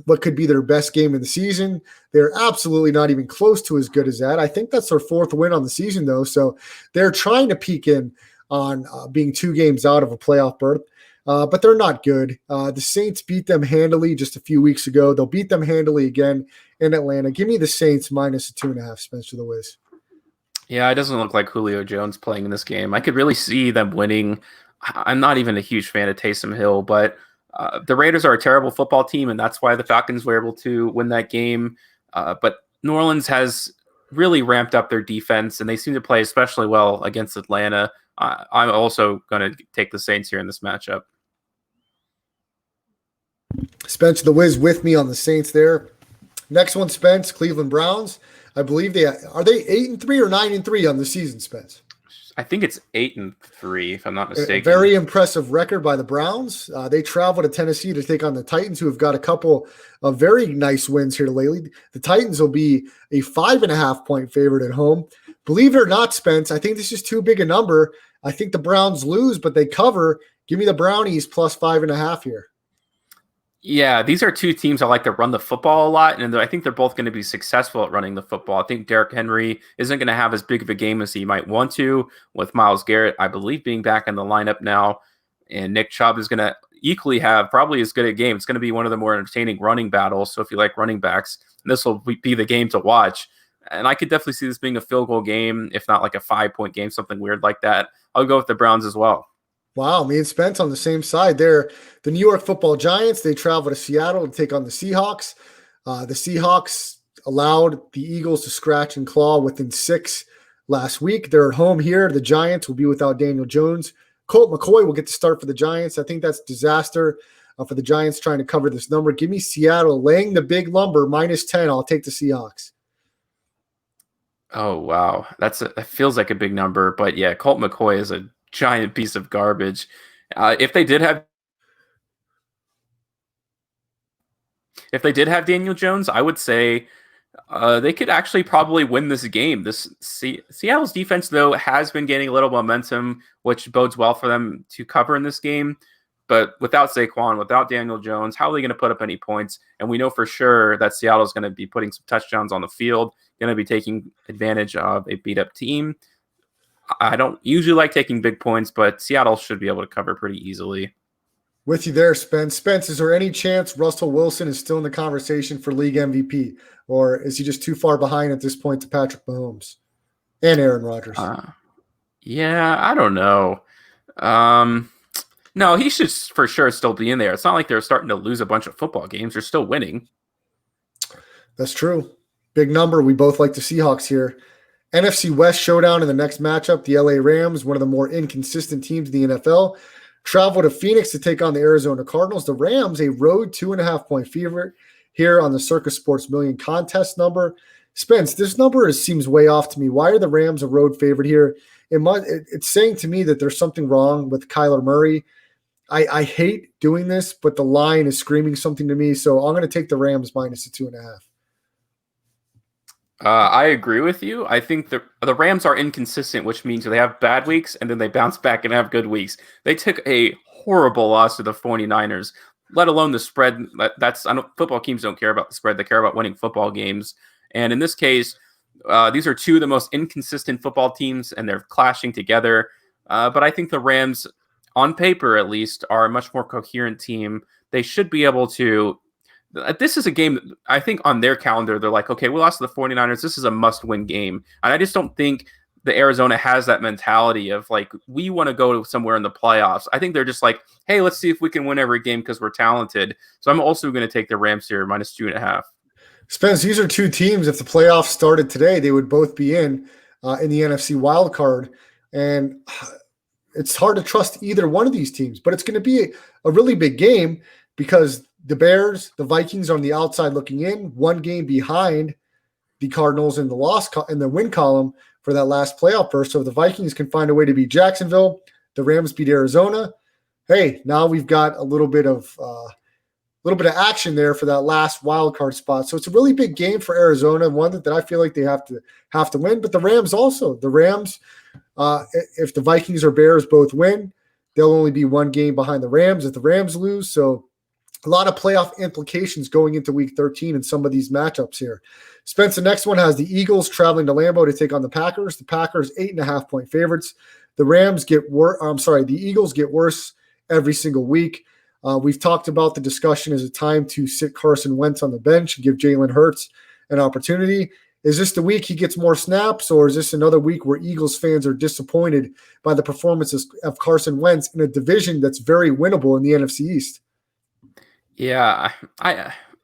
what could be their best game of the season. They're absolutely not even close to as good as that. I think that's their 4th win on the season, though. So they're trying to peek in on being 2 games out of a playoff berth, but they're not good. The Saints beat them handily just a few weeks ago. They'll beat them handily again in Atlanta. Give me the Saints minus 2.5, Spencer the Wiz. Yeah, it doesn't look like Julio Jones playing in this game. I could really see them winning. I'm not even a huge fan of Taysom Hill, but the Raiders are a terrible football team, and that's why the Falcons were able to win that game. But New Orleans has really ramped up their defense, and they seem to play especially well against Atlanta. I'm also going to take the Saints here in this matchup. Spence the Wiz with me on the Saints there. Next one, Spence, Cleveland Browns. I believe they 8-3 or 9-3 on the season, Spence. I think it's 8-3, if I'm not mistaken. A very impressive record by the Browns. They travel to Tennessee to take on the Titans, who have got a couple of very nice wins here lately. The Titans will be a 5.5-point favorite at home. Believe it or not, Spence, I think this is too big a number. I think the Browns lose, but they cover. Give me the Brownies plus 5.5 here. Yeah, these are two teams that like to run the football a lot, and I think they're both going to be successful at running the football. I think Derrick Henry isn't going to have as big of a game as he might want to, with Myles Garrett, I believe, being back in the lineup now, and Nick Chubb is going to equally have probably as good a game. It's going to be one of the more entertaining running battles, so if you like running backs, this will be the game to watch. And I could definitely see this being a field goal game, if not like a 5-point game, something weird like that. I'll go with the Browns as well. Wow, me and Spence on the same side there. The New York Football Giants, they travel to Seattle to take on the Seahawks. The Seahawks allowed the Eagles to scratch and claw within 6 last week. They're at home here. The Giants will be without Daniel Jones. Colt McCoy will get to start for the Giants. I think that's disaster for the Giants trying to cover this number. Give me Seattle laying the big number, -10. I'll take the Seahawks. Oh, wow. That feels like a big number. But yeah, Colt McCoy is a giant piece of garbage. If they did have Daniel Jones, I would say they could actually probably win this game. Seattle's defense, though, has been gaining a little momentum, which bodes well for them to cover in this game. But without Saquon, without Daniel Jones, how are they going to put up any points? And we know for sure that Seattle's going to be putting some touchdowns on the field, going to be taking advantage of a beat-up team. I don't usually like taking big points, but Seattle should be able to cover pretty easily. With you there, Spence. Spence, is there any chance Russell Wilson is still in the conversation for league MVP? Or is he just too far behind at this point to Patrick Mahomes and Aaron Rodgers? Yeah, I don't know. No, he should for sure still be in there. It's not like they're starting to lose a bunch of football games. They're still winning. That's true. Big number. We both like the Seahawks here. NFC West showdown in the next matchup. The LA Rams, one of the more inconsistent teams in the NFL, travel to Phoenix to take on the Arizona Cardinals. The Rams, a road 2.5-point favorite here on the Circus Sports Million contest number. Spence, this number seems way off to me. Why are the Rams a road favorite here? It's saying to me that there's something wrong with Kyler Murray. I hate doing this, but the line is screaming something to me, so I'm going to take the Rams -2.5. I agree with you. I think the Rams are inconsistent, which means they have bad weeks and then they bounce back and have good weeks. They took a horrible loss to the 49ers, let alone the spread. Football teams don't care about the spread. They care about winning football games. And in this case, these are two of the most inconsistent football teams, and they're clashing together. But I think the Rams, on paper at least, are a much more coherent team. They should be able to. This is a game, I think, on their calendar, they're like, okay, we lost to the 49ers. This is a must-win game. And I just don't think the Arizona has that mentality of, like, we want to go to somewhere in the playoffs. I think they're just like, hey, let's see if we can win every game because we're talented. So I'm also going to take the Rams here, -2.5. Spence, these are two teams, if the playoffs started today, they would both be in the NFC wild card. And it's hard to trust either one of these teams. But it's going to be a really big game because the Bears, the Vikings are on the outside looking in, one game behind the Cardinals in the win column for that last playoff berth. So if the Vikings can find a way to beat Jacksonville, the Rams beat Arizona. Hey, now we've got a little bit of action there for that last wild card spot. So it's a really big game for Arizona, one that I feel like they have to win. But the Rams also, if the Vikings or Bears both win, they'll only be one game behind the Rams if the Rams lose. So a lot of playoff implications going into week 13 in some of these matchups here. Spence, the next one has the Eagles traveling to Lambeau to take on the Packers. The Packers 8.5-point favorites. The Eagles get worse every single week. We've talked about the discussion as a time to sit Carson Wentz on the bench and give Jalen Hurts an opportunity. Is this the week he gets more snaps, or is this another week where Eagles fans are disappointed by the performances of Carson Wentz in a division that's very winnable in the NFC East? Yeah,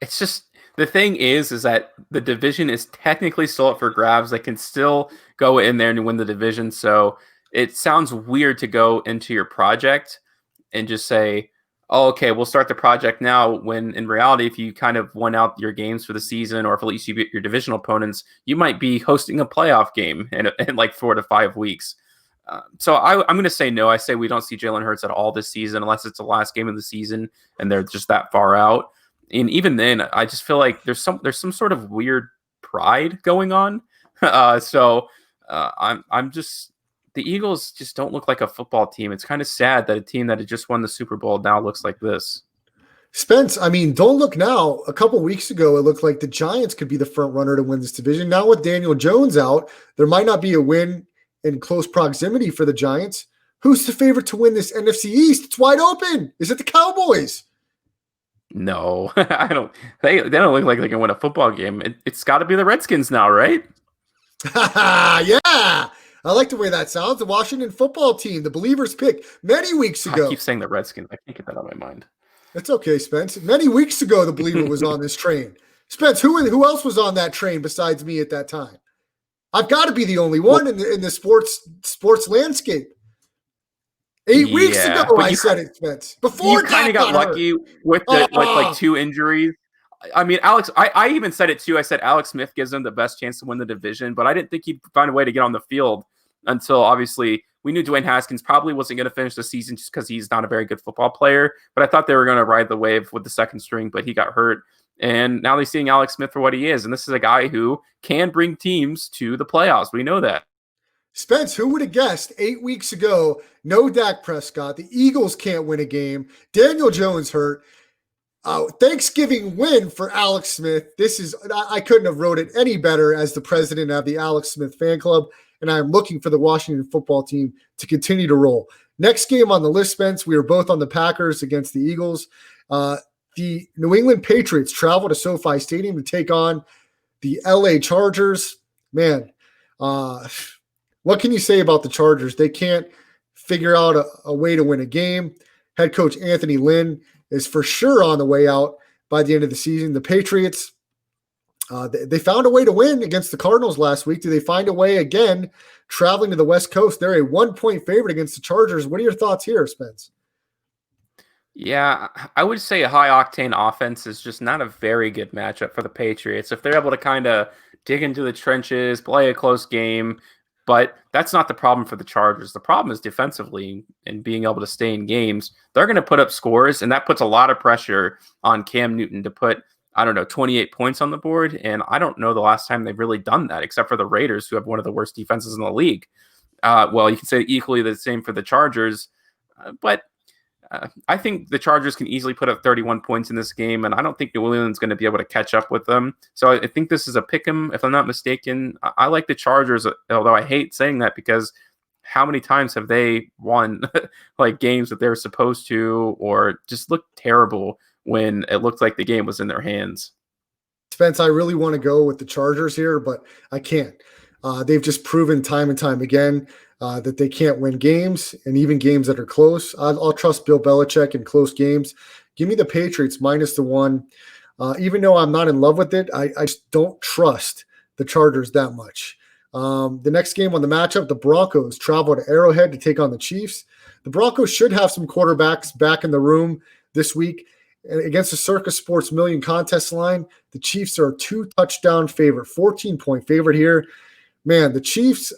it's just, the thing is that the division is technically still up for grabs. They can still go in there and win the division. So it sounds weird to go into your project and just say, oh, okay, we'll start the project now, when in reality, if you kind of won out your games for the season, or if at least you beat your divisional opponents, you might be hosting a playoff game in like 4 to 5 weeks. So I'm going to say no. I say we don't see Jalen Hurts at all this season, unless it's the last game of the season and they're just that far out. And even then, I just feel like there's some sort of weird pride going on. I'm just, the Eagles just don't look like a football team. It's kind of sad that a team that had just won the Super Bowl now looks like this. Spence, I mean, don't look now. A couple weeks ago, it looked like the Giants could be the front runner to win this division. Now with Daniel Jones out, there might not be a win in close proximity for the Giants. Who's the favorite to win this NFC East? It's wide open. Is it the Cowboys? No, I don't. They don't look like they can win a football game. It's got to be the Redskins now, right? Yeah, I like the way that sounds. The Washington football team, the Believers pick many weeks ago. I keep saying the Redskins. I can't get that out of my mind. It's okay, Spence. Many weeks ago, the Believer was on this train. Spence, who else was on that train besides me at that time? I've got to be the only one in the sports landscape. 8 weeks ago, I said it, Spence. Before you kind of got lucky with like 2 injuries. I mean, Alex, I even said it too. I said Alex Smith gives them the best chance to win the division, but I didn't think he'd find a way to get on the field until obviously we knew Dwayne Haskins probably wasn't going to finish the season just because he's not a very good football player. But I thought they were going to ride the wave with the second string, but he got hurt. And now they're seeing Alex Smith for what he is. And this is a guy who can bring teams to the playoffs. We know that. Spence, who would have guessed 8 weeks ago, no Dak Prescott, the Eagles can't win a game, Daniel Jones hurt, Thanksgiving win for Alex Smith. I couldn't have wrote it any better as the president of the Alex Smith fan club, and I'm looking for the Washington football team to continue to roll. Next game on the list, Spence, we are both on the Packers against the Eagles. The New England Patriots travel to SoFi Stadium to take on the LA Chargers. Man, what can you say about the Chargers? They can't figure out a way to win a game. Head coach Anthony Lynn is for sure on the way out by the end of the season. The Patriots, they found a way to win against the Cardinals last week. Do they find a way again traveling to the West Coast? They're a 1-point favorite against the Chargers. What are your thoughts here, Spence? Yeah, I would say a high-octane offense is just not a very good matchup for the Patriots. If they're able to kind of dig into the trenches, play a close game, but that's not the problem for the Chargers. The problem is defensively and being able to stay in games. They're going to put up scores, and that puts a lot of pressure on Cam Newton to put, 28 points on the board. And I don't know the last time they've really done that, except for the Raiders, who have one of the worst defenses in the league. Well, you can say equally the same for the Chargers, but I think the Chargers can easily put up 31 points in this game, and I don't think New England's going to be able to catch up with them. So I think this is a pick 'em, if I'm not mistaken. I like the Chargers, although I hate saying that because how many times have they won like games that they're supposed to, or just looked terrible when it looked like the game was in their hands? Spence, I really want to go with the Chargers here, but I can't. They've just proven time and time again that they can't win games, and even games that are close. I'll trust Bill Belichick in close games. Give me the Patriots -1. Even though I'm not in love with it, I just don't trust the Chargers that much. The next game on the matchup, the Broncos travel to Arrowhead to take on the Chiefs. The Broncos should have some quarterbacks back in the room this week. Against the Circus Sports Million contest line, the Chiefs are a 2-touchdown favorite, 14-point favorite here. Man, the Chiefs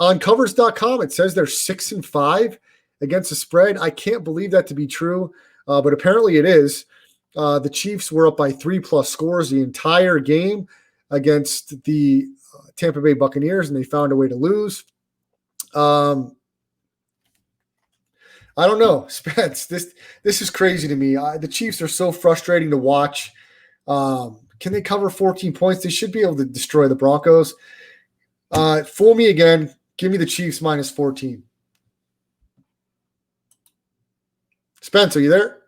on covers.com, it says they're 6-5 against the spread. I can't believe that to be true, but apparently it is. The Chiefs were up by 3+ scores the entire game against the Tampa Bay Buccaneers, and they found a way to lose. I don't know, Spence. This is crazy to me. The Chiefs are so frustrating to watch. Can they cover 14 points? They should be able to destroy the Broncos. Fool me again. Give me the Chiefs -14. Spence, are you there?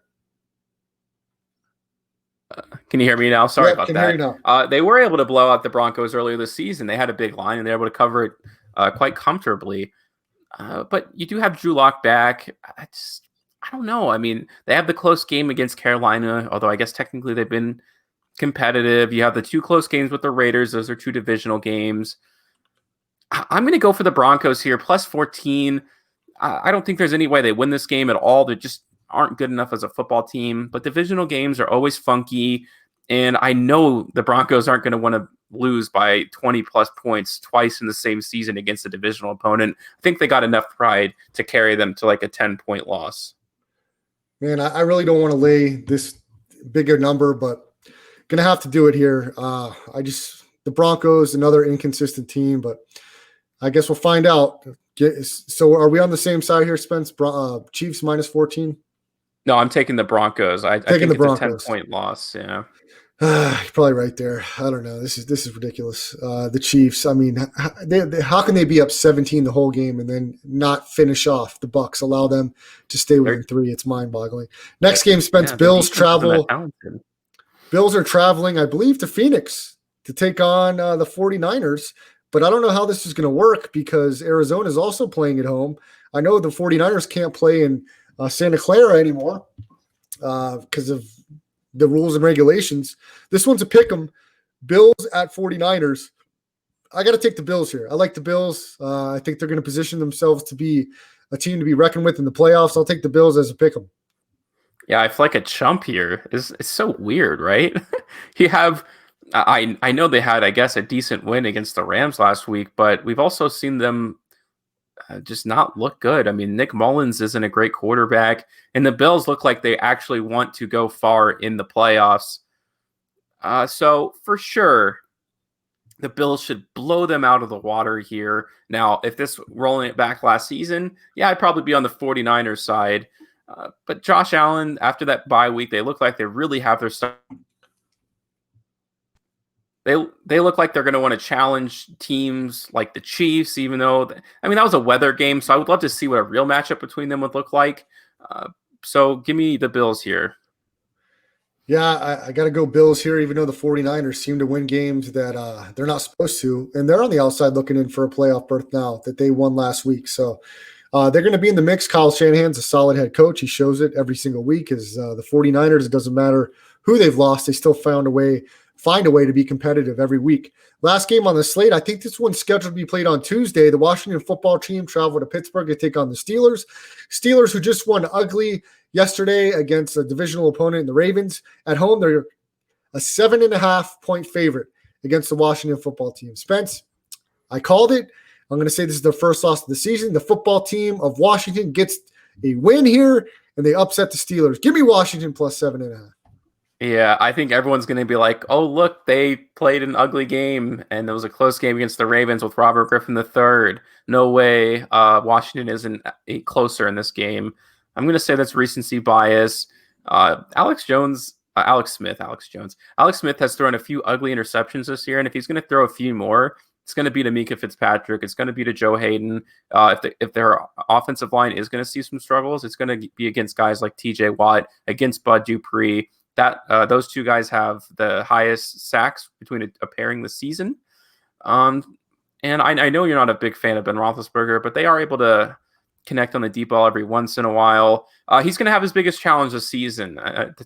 Can you hear me now? Sorry about can that. Hear you now. They were able to blow out the Broncos earlier this season. They had a big line, and they were able to cover it quite comfortably. But you do have Drew Lock back. I don't know. I mean, they have the close game against Carolina, although I guess technically they've been competitive. You have the 2 close games with the Raiders. Those are 2 divisional games. I'm going to go for the Broncos here, +14. I don't think there's any way they win this game at all. They just aren't good enough as a football team. But divisional games are always funky, and I know the Broncos aren't going to want to lose by 20+ points twice in the same season against a divisional opponent. I think they got enough pride to carry them to like a 10-point loss. Man, I really don't want to lay this bigger number, but going to have to do it here. The Broncos, another inconsistent team, but I guess we'll find out. So are we on the same side here, Spence? Chiefs -14? No, I'm taking the Broncos. I think the it's a 10-point loss. Yeah. You're probably right there. I don't know. This is ridiculous. The Chiefs, I mean, how can they be up 17 the whole game and then not finish off the Bucs, allow them to stay within 3? It's mind-boggling. Next game, Spence, Bills travel. Bills are traveling, I believe, to Phoenix to take on the 49ers. But I don't know how this is going to work because Arizona is also playing at home. I know the 49ers can't play in Santa Clara anymore because of the rules and regulations. This one's a pick 'em. Bills at 49ers. I got to take the Bills here. I like the Bills. I think they're going to position themselves to be a team to be reckoned with in the playoffs. I'll take the Bills as a pick 'em. Yeah, I feel like a chump here. It's so weird, right? You have, I know they had, I guess, a decent win against the Rams last week, but we've also seen them just not look good. I mean, Nick Mullins isn't a great quarterback, and the Bills look like they actually want to go far in the playoffs. So for sure, the Bills should blow them out of the water here. Now, if this rolling it back last season, yeah, I'd probably be on the 49ers side. But Josh Allen, after that bye week, they look like they really have their stuff. They look like they're going to want to challenge teams like the Chiefs, even though, I mean, that was a weather game, so I would love to see what a real matchup between them would look like. So give me the Bills here. Yeah, I got to go Bills here, even though the 49ers seem to win games that they're not supposed to. And they're on the outside looking in for a playoff berth now that they won last week. So they're going to be in the mix. Kyle Shanahan's a solid head coach. He shows it every single week. The 49ers, it doesn't matter who they've lost, they still find a way to be competitive every week. Last game on the slate, I think this one's scheduled to be played on Tuesday. The Washington football team travel to Pittsburgh to take on the Steelers. Steelers, who just won ugly yesterday against a divisional opponent in the Ravens. At home, they're a 7.5-point favorite against the Washington football team. Spence, I called it. I'm going to say this is their first loss of the season. The football team of Washington gets a win here, and they upset the Steelers. Give me Washington plus 7.5. Yeah, I think everyone's going to be like, oh, look, they played an ugly game, and it was a close game against the Ravens with Robert Griffin III. No way Washington isn't closer in this game. I'm going to say that's recency bias. Alex Smith has thrown a few ugly interceptions this year, and if he's going to throw a few more, it's going to be to Mika Fitzpatrick. It's going to be to Joe Hayden. If their offensive line is going to see some struggles, it's going to be against guys like TJ Watt, against Bud Dupree. Those two guys have the highest sacks between a pairing this season. And I know you're not a big fan of Ben Roethlisberger, but they are able to connect on the deep ball every once in a while. He's going to have his biggest challenge this season. It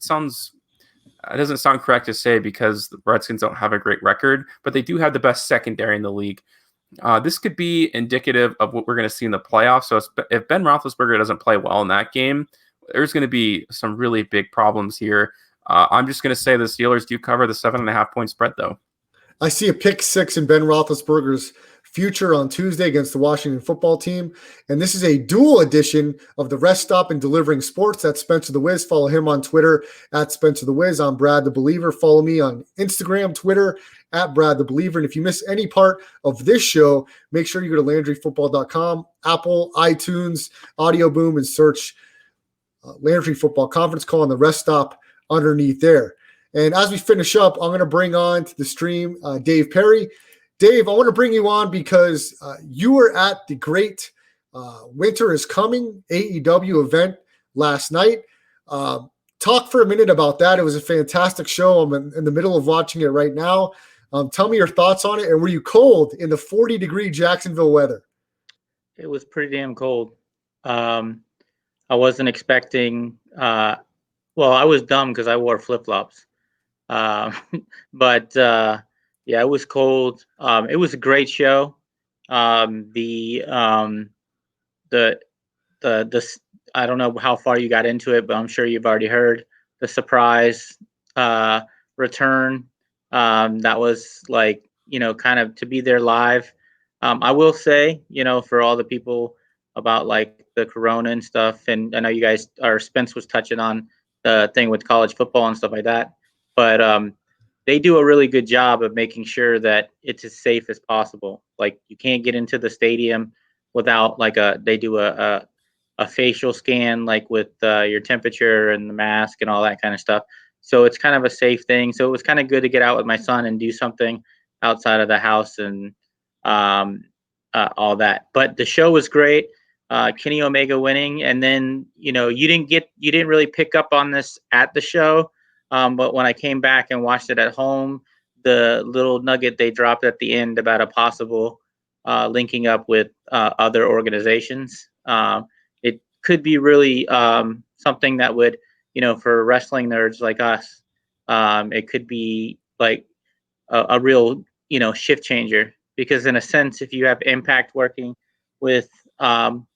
doesn't sound correct to say because the Redskins don't have a great record, but they do have the best secondary in the league. This could be indicative of what we're going to see in the playoffs. So if Ben Roethlisberger doesn't play well in that game, there's going to be some really big problems here. I'm just going to say the Steelers do cover the 7.5-point spread, though. I see a pick 6 in Ben Roethlisberger's future on Tuesday against the Washington football team. And this is a dual edition of the Rest Stop and Delivering Sports. That's Spencer the Wiz. Follow him on Twitter at Spencer the Wiz. I'm Brad the Believer. Follow me on Instagram, Twitter at Brad the Believer. And if you miss any part of this show, make sure you go to LandryFootball.com, Apple, iTunes, Audio Boom, and search Landry Football Conference Call on the Rest Stop underneath there. And as we finish up, I'm going to bring on to the stream Dave Perry. Dave, I want to bring you on because you were at the great Winter is Coming AEW event last night. Talk for a minute about that. It was a fantastic show. I'm in the middle of watching it right now. Tell me your thoughts on it. And were you cold in the 40-degree Jacksonville weather? It was pretty damn cold. I wasn't expecting I was dumb because I wore flip-flops. But yeah, it was cold. It was a great show. The I don't know how far you got into it, but I'm sure you've already heard the surprise return. That was like, kind of to be there live. I will say, for all the people about like the Corona and stuff, and I know you guys, or Spence was touching on the thing with college football and stuff like that, but they do a really good job of making sure that it's as safe as possible. Like you can't get into the stadium without they do a facial scan, like with your temperature and the mask and all that kind of stuff. So it's kind of a safe thing. So it was kind of good to get out with my son and do something outside of the house and all that. But the show was great. Kenny Omega winning, and then you didn't really pick up on this at the show, but when I came back and watched it at home, the little nugget they dropped at the end about a possible linking up with other organizations, it could be really something that would, for wrestling nerds like us, it could be like a real, shift changer. Because in a sense, if you have Impact working with them,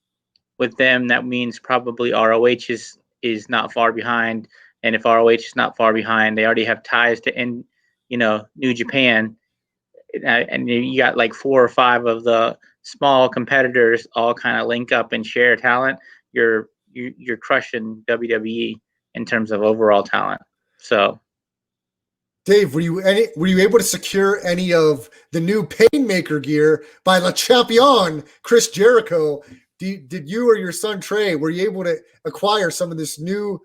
that means probably ROH is not far behind. And if ROH is not far behind, they already have ties to New Japan, and you got like 4 or 5 of the small competitors all kind of link up and share talent. You're crushing WWE in terms of overall talent. So, Dave, were you able to secure any of the new Painmaker gear by Le Champion Chris Jericho? Did you or your son Trey, were you able to acquire some of this new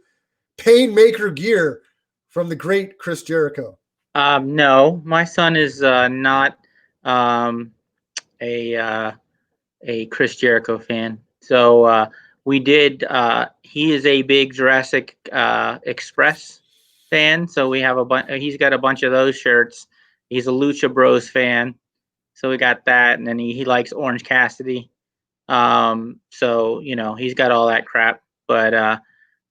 Painmaker gear from the great Chris Jericho? No, my son is not a Chris Jericho fan. So we did. He is a big Jurassic Express fan. So we have he's got a bunch of those shirts. He's a Lucha Bros fan. So we got that, and then he likes Orange Cassidy. So he's got all that crap. But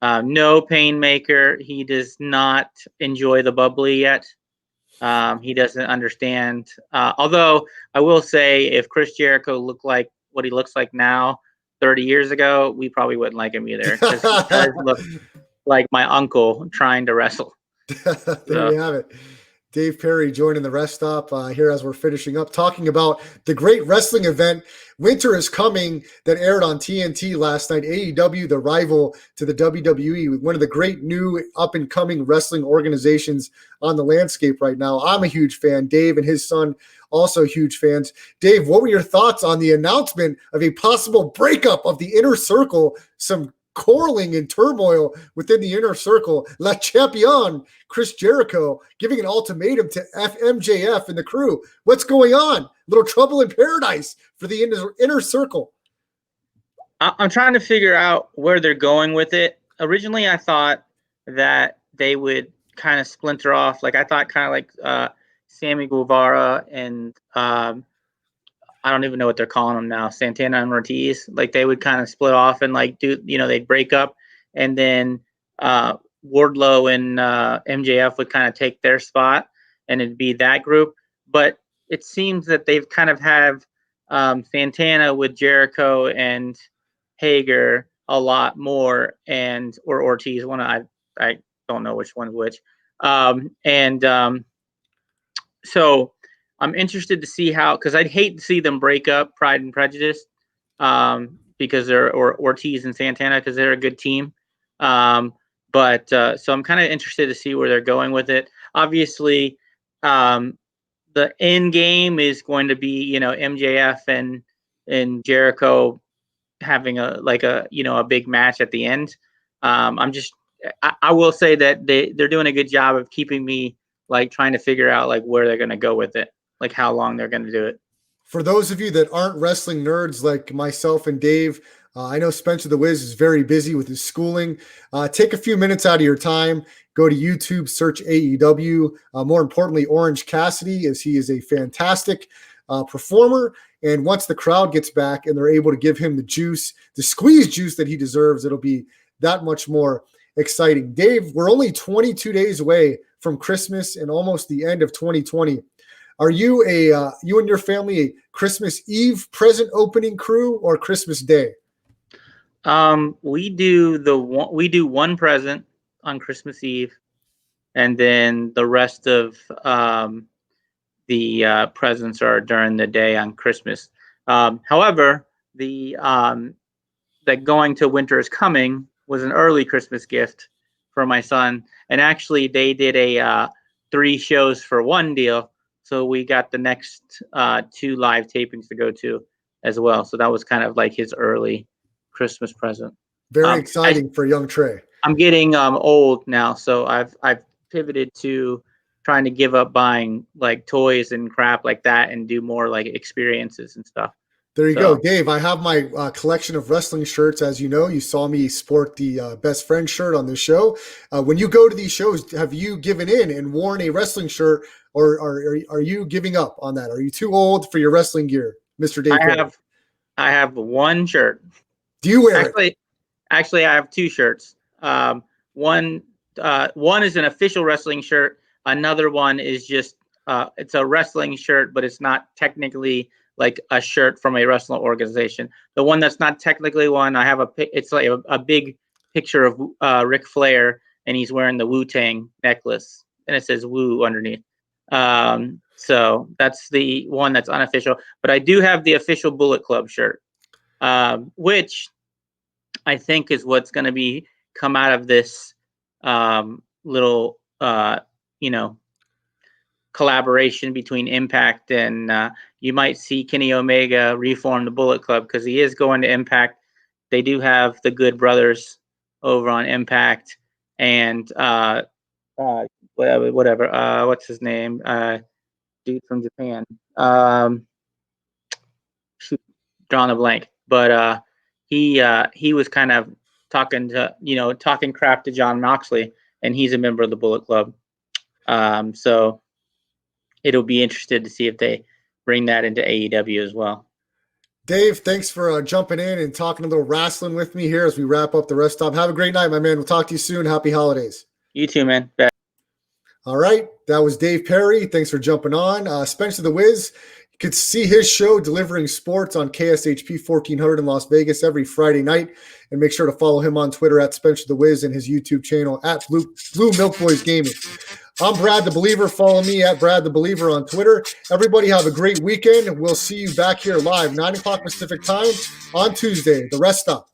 no Painmaker. He does not enjoy the bubbly yet. He doesn't understand. Although I will say, if Chris Jericho looked like what he looks like now 30 years ago, we probably wouldn't like him either, because he does look like my uncle trying to wrestle. There you have it. Dave Perry joining the rest stop here as we're finishing up, talking about the great wrestling event Winter is Coming that aired on TNT last night. AEW, the rival to the WWE, one of the great new up-and-coming wrestling organizations on the landscape right now. I'm a huge fan. Dave and his son also huge fans. Dave, what were your thoughts on the announcement of a possible breakup of the Inner Circle? Some quarreling and turmoil within the Inner Circle. Le Champion Chris Jericho giving an ultimatum to MJF and the crew. What's going on? Little trouble in paradise for the Inner Circle. I'm trying to figure out where they're going with it. Originally, I thought that they would kind of splinter off. Like, I thought kind of like Sammy Guevara and I don't even know what they're calling them now, Santana and Ortiz. Like, they would kind of split off and like they'd break up, and then Wardlow and MJF would kind of take their spot, and it'd be that group. But it seems that they've kind of have Santana with Jericho and Hager a lot more, or Ortiz. I don't know which one's which. So I'm interested to see how, because I'd hate to see them break up Pride and Prejudice, because or Ortiz and Santana, because they're a good team. But so I'm kind of interested to see where they're going with it. Obviously, the end game is going to be MJF and Jericho having a big match at the end. I will say that they're doing a good job of keeping me like trying to figure out like where they're going to go with it, like how long they're going to do it. For those of you that aren't wrestling nerds like myself and Dave, I know Spencer the Wiz is very busy with his schooling. Take a few minutes out of your time, go to YouTube, search AEW. More importantly, Orange Cassidy, as he is a fantastic performer. And once the crowd gets back and they're able to give him the juice, the squeeze juice that he deserves, it'll be that much more exciting. Dave, we're only 22 days away from Christmas and almost the end of 2020. Are you you and your family a Christmas Eve present opening crew or Christmas Day? We do one present on Christmas Eve, and then the rest of the presents are during the day on Christmas. However, that Going to Winter is Coming was an early Christmas gift for my son, and actually they did a 3 shows for one deal, so we got the next 2 live tapings to go to as well. So that was kind of like his early Christmas present. Very exciting for young Trey. I'm getting old now, so I've pivoted to trying to give up buying like toys and crap like that and do more like experiences and stuff. There you go, Dave. I have my collection of wrestling shirts. As you know, you saw me sport the best friend shirt on this show. When you go to these shows, have you given in and worn a wrestling shirt, or are you giving up on that? Are you too old for your wrestling gear, Mr. Dave? I have one shirt. Do you wear it? Actually, I have 2 shirts. One one is an official wrestling shirt. Another one is just it's a wrestling shirt, but it's not technically like a shirt from a wrestling organization. The one that's not technically one, I have it's like a big picture of Ric Flair, and he's wearing the Wu-Tang necklace, and it says Woo underneath. So that's the one that's unofficial. But I do have the official Bullet Club shirt, which I think is what's going to be come out of this little, collaboration between Impact and you might see Kenny Omega reform the Bullet Club because he is going to Impact. They do have the Good Brothers over on Impact and whatever. What's his name? Dude from Japan. Drawing a blank, but he was kind of talking crap to John Moxley, and he's a member of the Bullet Club. So it'll be interested to see if they bring that into AEW as well. Dave, thanks for jumping in and talking a little wrestling with me here as we wrap up the rest stop. Have a great night, my man. We'll talk to you soon. Happy holidays. You too, man. All right. That was Dave Perry. Thanks for jumping on. Spencer the Wiz, you could see his show Delivering Sports on KSHP 1400 in Las Vegas every Friday night. And make sure to follow him on Twitter at Spencer the Wiz and his YouTube channel at Blue Milk Boys Gaming. I'm Brad the Believer. Follow me at Brad the Believer on Twitter. Everybody have a great weekend. We'll see you back here live, 9 o'clock Pacific time on Tuesday, the Rest Stop.